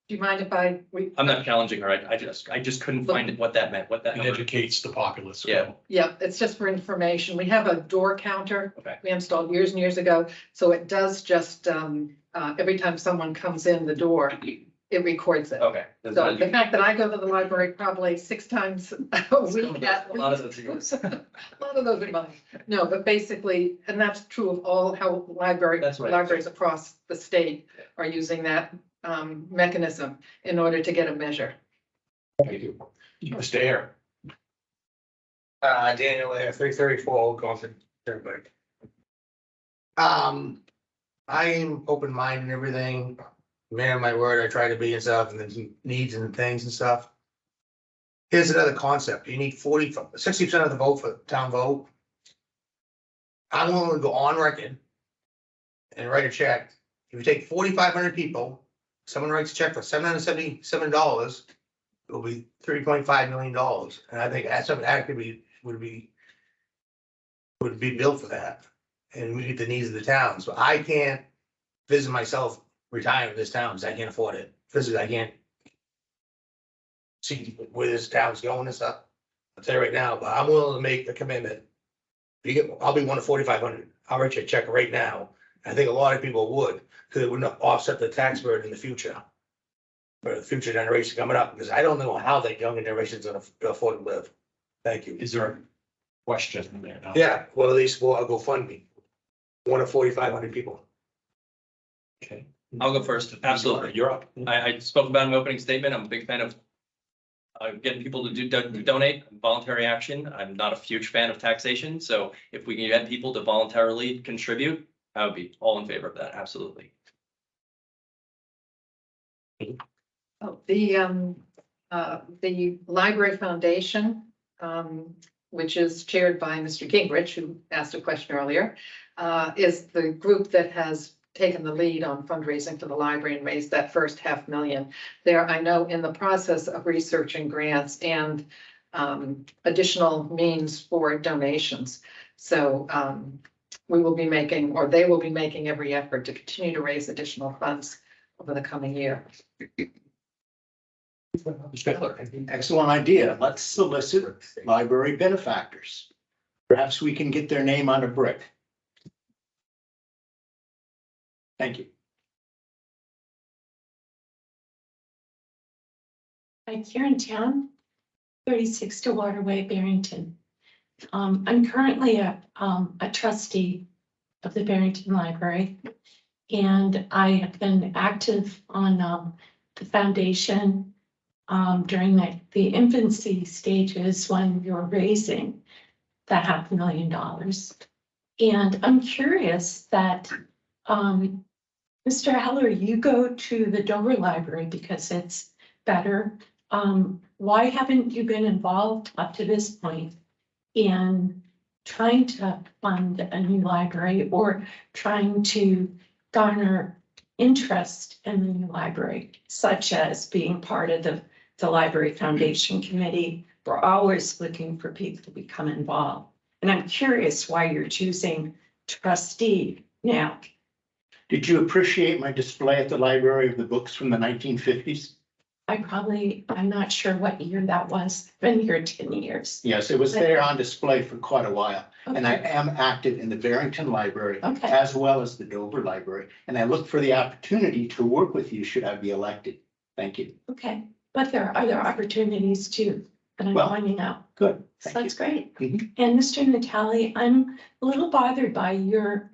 Do you mind if I'm not challenging her. I just couldn't find it, what that meant, what that It number. educates the populace. Yeah. Yeah, it's just for information. We have a door counter. Okay. We installed years and years ago. So it does just, every time someone comes in the door, it records it. Okay. So the fact that I go to the library probably 6 times a week at A lot of least. those. A lot of those are mine. No, but basically, and that's true of all how That's right. libraries across the state are using that mechanism in order to get a measure. Thank you. Mr. Air. Daniel Air, 334 Old Compton, Turnpike. I am open-minded and everything. Man of my word, I try to be and stuff, and then needs and things and stuff. Here's another concept. You need 60% of the vote for town vote. I'm willing to go on record and write a check. If you take 4,500 people, someone writes a check for $777, it'll be $3.5 million. And I think that's something that would be built for that and meet the needs of the town. So I can't visit myself retiring in this town because I can't afford it. Physically, I can't see where this town's going and stuff. I'll tell you right now, but I'm willing to make a commitment. I'll be one of 4,500. I'll write you a check right now. I think a lot of people would, because it wouldn't offset the tax burden in the future. For the future generation coming up, because I don't know how the younger generation's gonna afford to live. Thank you. Is there a question there now? Yeah, well, at least I'll go fund me. One of 4,500 people. Okay. I'll go first. Absolutely. You're up. I spoke about in my opening statement. I'm a big fan of getting people to donate, voluntary action. I'm not a huge fan of taxation. So if we can get people to voluntarily contribute, I would be all in favor of that. Absolutely. Oh, the Library Foundation, which is chaired by Mr. Gingrich, who asked a question earlier, is the group that has taken the lead on fundraising for the library and raised that first $500,000. They're, I know, in the process of researching grants and additional means for donations. So we will be making, or they will be making every effort to continue to raise additional funds over the coming year. Excellent idea. Let's solicit library benefactors. Perhaps we can get their name on a brick. Thank you. Hi, Karen Town, 36 Stillwater Way, Barrington. I'm currently a trustee of the Barrington Library, and I have been active on the foundation during the infancy stages when we were raising the $500,000. And I'm curious that Mr. Heller, you go to the Dover Library because it's better Why haven't you been involved up to this point in trying to fund a new library or trying to garner interest in the new library, such as being part of the Library Foundation Committee? We're always looking for people to become involved. And I'm curious why you're choosing trustee now. Did you appreciate my display at the library of the books from the 1950s? I'm not sure what year that was. Been here 10 years. Yes, it was there on display for quite a while. And I am active in the Barrington Library Okay. as well as the Dover Library. And I look for the opportunity to work with you should I be elected. Thank you. Okay, but there are other opportunities too, that I'm Well, finding out. Good. So Thank that's you. great. Mhm. And Mr. Natale, I'm a little bothered by your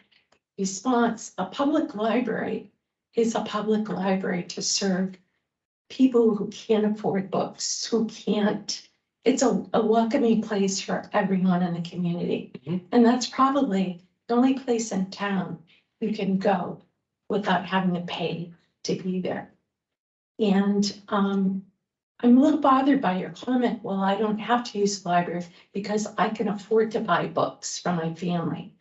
response. A public library is a public library to serve people who can't afford books, who can't. It's a welcoming place for everyone in the community. And that's probably the only place in town you can go without having to pay to be there. And I'm a little bothered by your comment, well, I don't have to use the library because I can afford to buy books for my family.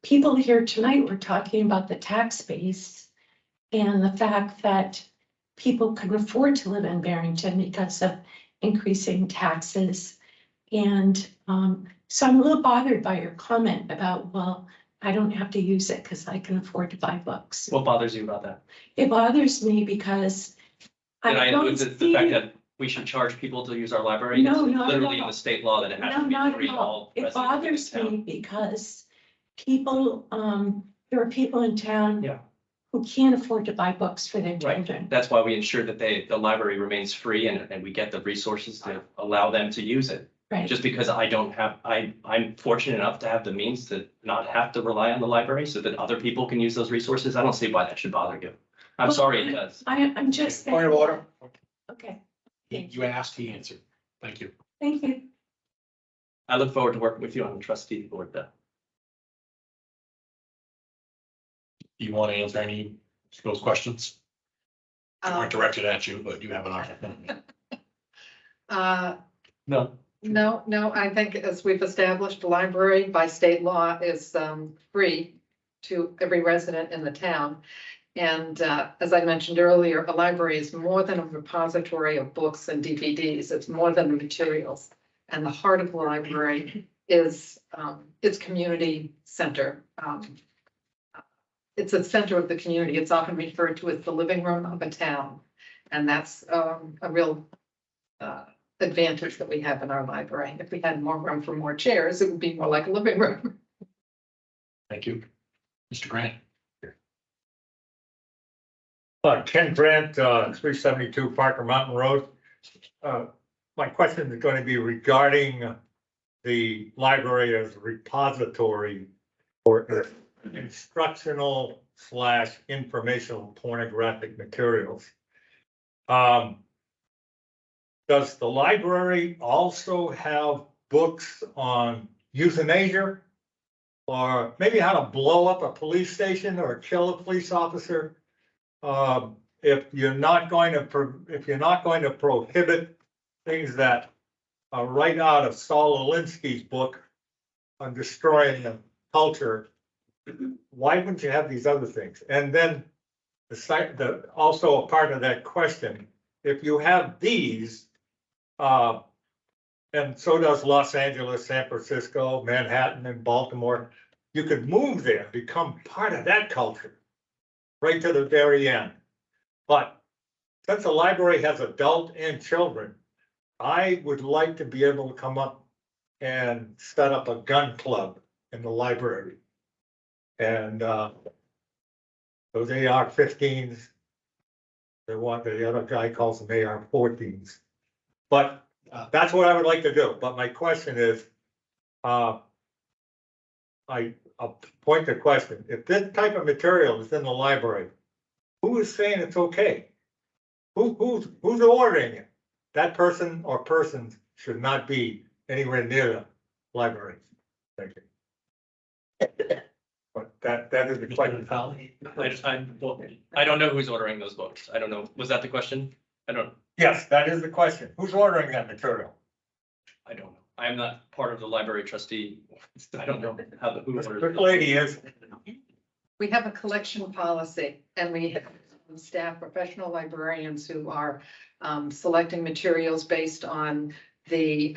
People here tonight were talking about the tax base and the fact that people can afford to live in Barrington because of increasing taxes. And so I'm a little bothered by your comment about, well, I don't have to use it because I can afford to buy books. What bothers you about that? It bothers me because Did I don't include the fact see- that we should charge people to use our library? No, It's not at literally in all. the state law that it has No, to be not free at to all. all It residents of bothers the town. me because people, there are people in town Yeah. who can't afford to buy books for their Right. children. That's why we ensure that the library remains free and we get the resources to allow them to use it. Right. Just because I'm fortunate enough to have the means to not have to rely on the library so that other people can use those resources. I don't see why that should bother you. I'm Well, sorry it does. I'm just saying. Point of order. Okay, You asked, he answered. Thank you. thank you. I look forward to working with you on the trustee board though. Do you want to answer any of those questions? They weren't directed at you, but you have an opportunity. No. No, I think as we've established, the library by state law is free to every resident in the town. And as I mentioned earlier, a library is more than a repository of books and DVDs. It's more than the materials. And the heart of the library is its community center. It's a center of the community. It's often referred to as the living room of a town. And that's a real advantage that we have in our library. If we had more room for more chairs, it would be more like a living room. Thank you. Mr. Grant. Ken Grant, 372 Parker Mountain Road. My question is going to be regarding the library as a repository for instructional / informational pornographic materials. Does the library also have books on euthanasia? Or maybe how to blow up a police station or kill a police officer? If you're not going to prohibit things that are right out of Saul Alinsky's book on destroying the culture, why wouldn't you have these other things? And then also a part of that question, if you have these, and so does Los Angeles, San Francisco, Manhattan, and Baltimore, you could move there, become part of that culture right to the very end. But since the library has adult and children, I would like to be able to come up and set up a gun club in the library. And those AR-15s, the other guy calls them AR-14s. But that's what I would like to do. But my question is, I'll point the question. If this type of material is in the library, who is saying it's okay? Who's ordering it? That person or persons should not be anywhere near the library. Thank you. But that is the question. I don't know who's ordering those books. I don't know. Was that the question? I don't, Yes, that is the question. Who's ordering that material? I don't know. I'm not part of the library trustee. I don't know how the, who This orders. lady is. We have a collection policy and we have staff, professional librarians who are selecting materials based on the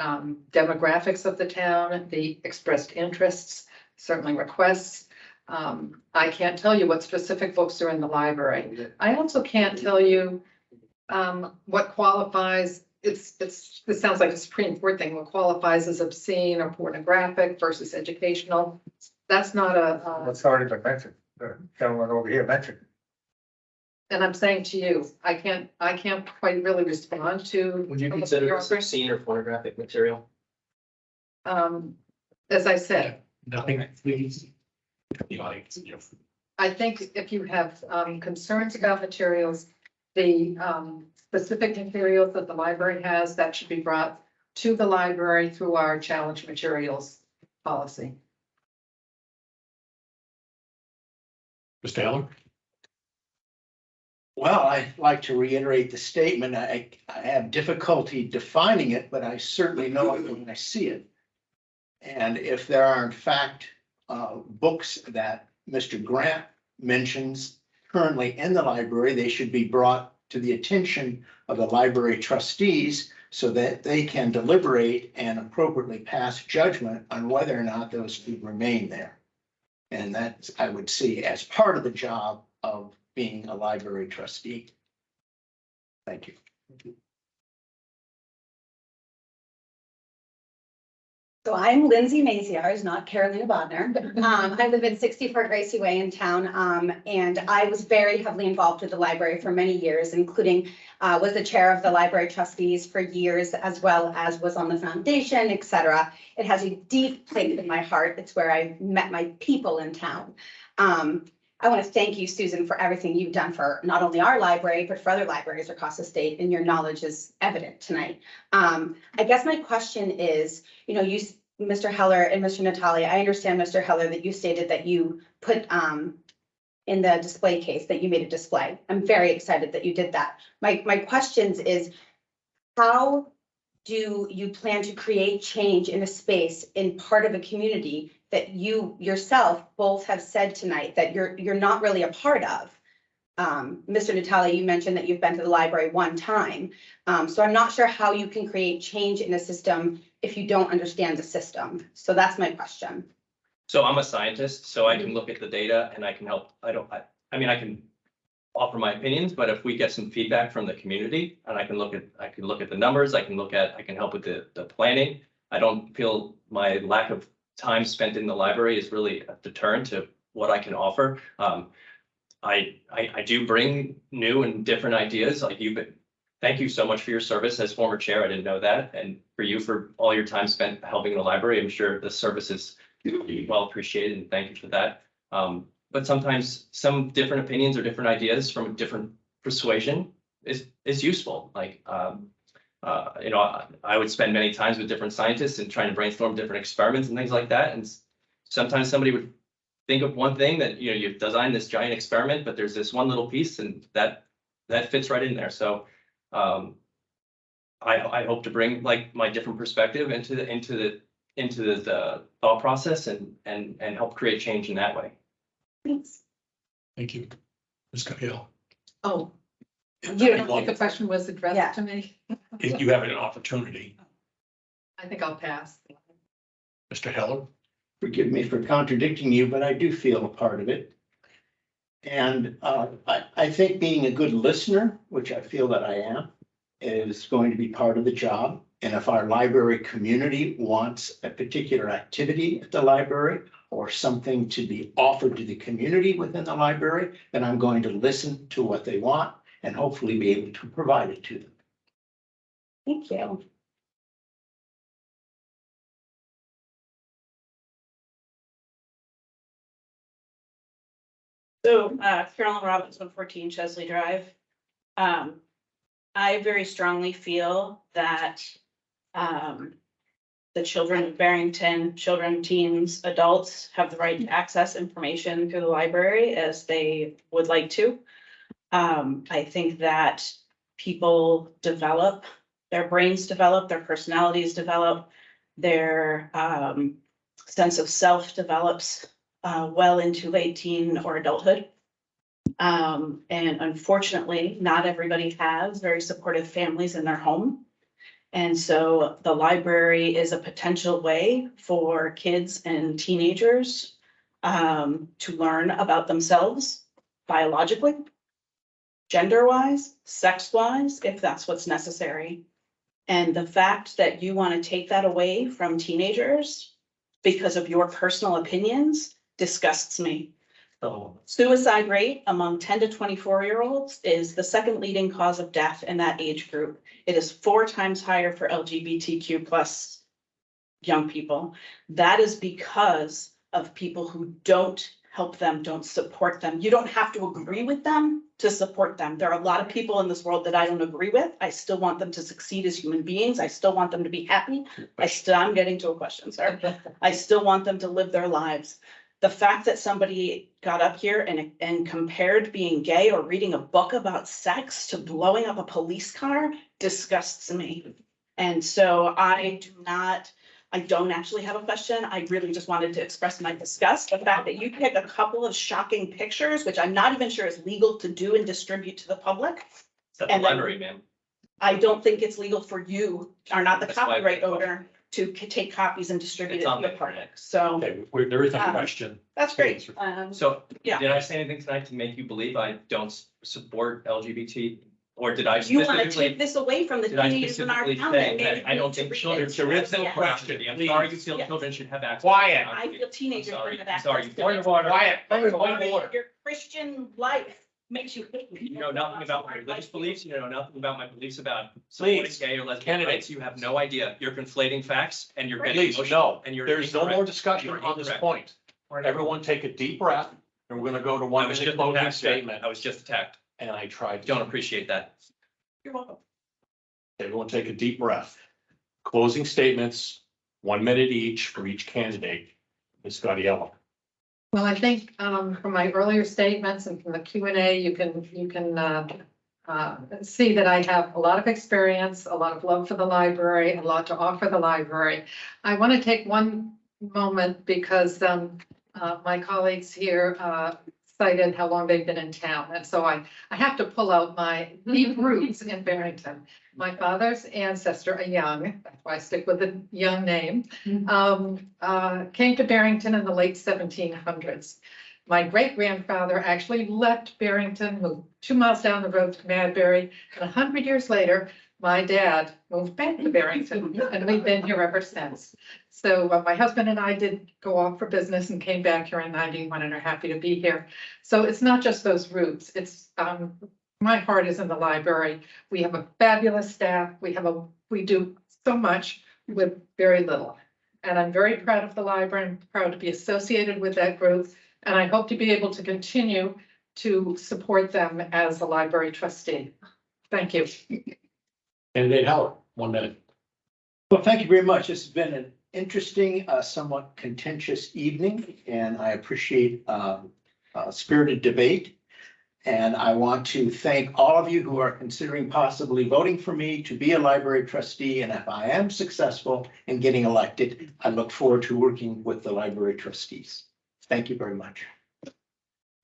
demographics of the town, the expressed interests, certainly requests. I can't tell you what specific books are in the library. I also can't tell you what qualifies, this sounds like a Supreme Court thing, what qualifies as obscene or pornographic versus educational. That's not What's already been mentioned. The gentleman over here mentioned. and I'm saying to you, I can't quite really respond to. Would you consider this obscene or pornographic material? As I said, Nothing, please. The audience, you know. I think if you have concerns about materials, the specific materials that the library has, that should be brought to the library through our challenge materials policy. Mr. Heller? Well, I'd like to reiterate the statement. I have difficulty defining it, but I certainly know it when I see it. And if there are in fact books that Mr. Grant mentions currently in the library, they should be brought to the attention of the library trustees so that they can deliberate and appropriately pass judgment on whether or not those should remain there. And that's, I would see, as part of the job of being a library trustee. Thank you. So I'm Lindsay Maziarz, not Carolina Bodner. I live in 64 Gracie Way in town, and I was very heavily involved with the library for many years, including was the chair of the library trustees for years, as well as was on the foundation, etc. It has a deep place in my heart. It's where I met my people in town. I want to thank you, Susan, for everything you've done for not only our library, but for other libraries across the state, and your knowledge is evident tonight. I guess my question is, you know, Mr. Heller and Mr. Natali, I understand, Mr. Heller, that you stated that you put in the display case that you made a display. I'm very excited that you did that. My questions is, how do you plan to create change in a space in part of a community that you yourself both have said tonight that you're not really a part of? Mr. Natali, you mentioned that you've been to the library one time. So I'm not sure how you can create change in a system if you don't understand the system. So that's my question. So I'm a scientist, so I can look at the data and I can help. I mean, I can offer my opinions, but if we get some feedback from the community and I can look at the numbers, I can help with the planning. I don't feel my lack of time spent in the library is really a deterrent to what I can offer. I do bring new and different ideas like you've been. Thank you so much for your service as former chair. I didn't know that. And for you for all your time spent helping the library. I'm sure the service is well appreciated and thank you for that. But sometimes some different opinions or different ideas from a different persuasion is useful. Like, you know, I would spend many times with different scientists and trying to brainstorm different experiments and things like that. And sometimes somebody would think of one thing that, you know, you've designed this giant experiment, but there's this one little piece and that fits right in there. So I hope to bring like my different perspective into the thought process and help create change in that way. Thanks. Thank you. Ms. Cahill. Oh, you don't think the question was addressed to me? If you have an opportunity. I think I'll pass. Mr. Heller. Forgive me for contradicting you, but I do feel a part of it. And I think being a good listener, which I feel that I am, is going to be part of the job. And if our library community wants a particular activity at the library or something to be offered to the community within the library, then I'm going to listen to what they want and hopefully be able to provide it to them. Thank you. So Carolyn Robbins, 114 Chesley Drive. I very strongly feel that the children of Barrington, children, teens, adults have the right to access information through the library as they would like to. I think that people develop, their brains develop, their personalities develop, their sense of self develops well into late teen or adulthood. And unfortunately, not everybody has very supportive families in their home. And so the library is a potential way for kids and teenagers to learn about themselves biologically, gender-wise, sex-wise, if that's what's necessary. And the fact that you want to take that away from teenagers because of your personal opinions disgusts me. Suicide rate among 10 to 24-year-olds is the second leading cause of death in that age group. It is 4 times higher for LGBTQ plus young people. That is because of people who don't help them, don't support them. You don't have to agree with them to support them. There are a lot of people in this world that I don't agree with. I still want them to succeed as human beings. I still want them to be happy. I'm getting to a question, sorry. I still want them to live their lives. The fact that somebody got up here and compared being gay or reading a book about sex to blowing up a police car disgusts me. And so I don't actually have a question. I really just wanted to express my disgust. The fact that you pick a couple of shocking pictures, which I'm not even sure is legal to do and distribute to the public. It's at the library, ma'am. I don't think it's legal for you, or not the That's why- copyright owner, to take copies and distribute It's it on to the the public. So Okay, there is a question. that's great. So Yeah. did I say anything tonight to make you believe I don't support LGBT? Or did I You want to specifically? take this away from the Did I teenagers in our specifically town say that that I don't think children, should there is no Yeah. question. I'm sorry you feel Yes. children should have access. Quiet. I feel teenagers sorry, should have I'm access sorry. to Point it. of order. Quiet. I'm Point of sorry, order. your Christian life makes you hate me. You know nothing about my religious beliefs, you know nothing about my beliefs about supporting Please, gay or lesbian candidate. rights, you have no idea. You're conflating facts and you're getting Please, emotional no, and you're. there's no more incorrect. discussion You're on this incorrect. point. Everyone take a deep breath, and we're gonna go to I one was minute just closing attacked, Jack. statement, I was just attacked. and I tried. Don't appreciate that. You're welcome. Everyone take a deep breath. Closing statements, 1 minute each for each candidate. Ms. Scottiello. Well, I think from my earlier statements and from the Q&A, you can see that I have a lot of experience, a lot of love for the library, a lot to offer the library. I want to take one moment because my colleagues here cited how long they've been in town. And so I have to pull out my deep roots in Barrington. My father's ancestor, a Young, that's why I stick with the Young name, came to Barrington in the late 1700s. My great-grandfather actually left Barrington, moved 2 miles down the road to Madbury, and 100 years later, my dad moved back to Barrington, and we've been here ever since. So my husband and I did go off for business and came back here in '91 and are happy to be here. So it's not just those roots. It's my heart is in the library. We have a fabulous staff. We do so much with very little. And I'm very proud of the library. I'm proud to be associated with that group. And I hope to be able to continue to support them as a library trustee. Thank you. Candidate Heller, 1 minute. Well, thank you very much. This has been an interesting, somewhat contentious evening, and I appreciate spirited debate. And I want to thank all of you who are considering possibly voting for me to be a library trustee. And if I am successful in getting elected, I look forward to working with the library trustees. Thank you very much.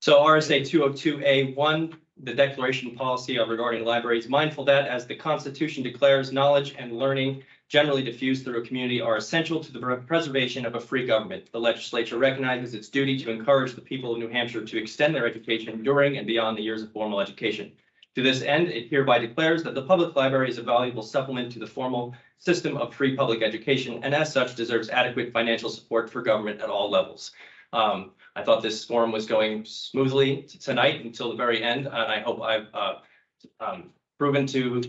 So RSA 202A1, the declaration policy regarding libraries, mindful that as the Constitution declares, knowledge and learning generally diffused through a community are essential to the preservation of a free government. The legislature recognizes its duty to encourage the people of New Hampshire to extend their education during and beyond the years of formal education. To this end, it hereby declares that the public library is a valuable supplement to the formal system of free public education, and as such deserves adequate financial support for government at all levels. I thought this forum was going smoothly tonight until the very end, and I hope I've proven to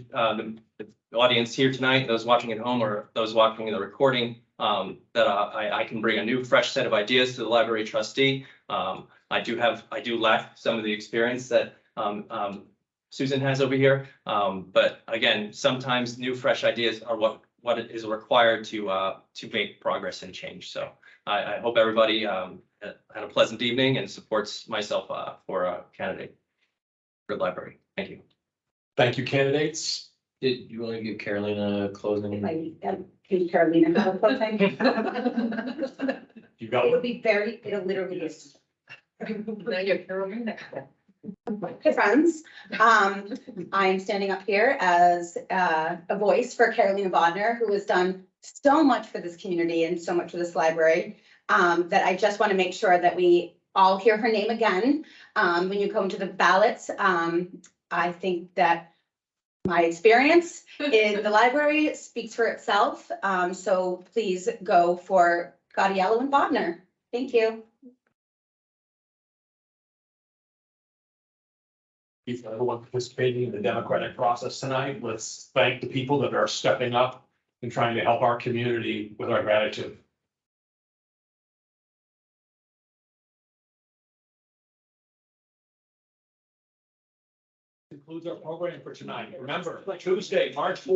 the audience here tonight, those watching at home or those watching the recording, that I can bring a new, fresh set of ideas to the library trustee. I do lack some of the experience that Susan has over here, but again, sometimes new, fresh ideas are what is required to make progress and change. So I hope everybody had a pleasant evening and supports myself for a candidate for the library. Thank you. Thank you, candidates. Did you want to give Carolyn a closing? Can Carolina have something? You got It'll one? be very, it'll literally be. Now you're Carolina. Hey, friends. I'm standing up here as a voice for Carolina Bodner, who has done so much for this community and so much for this library, that I just want to make sure that we all hear her name again. When you come to the ballots, I think that my experience in the library speaks for itself. So please go for Gaudiello and Bodner. Thank you. Thank you for everyone participating in the democratic process tonight. Let's thank the people that are stepping up and trying to help our community with our gratitude. Concludes our program for tonight. Remember, Tuesday, March 4th.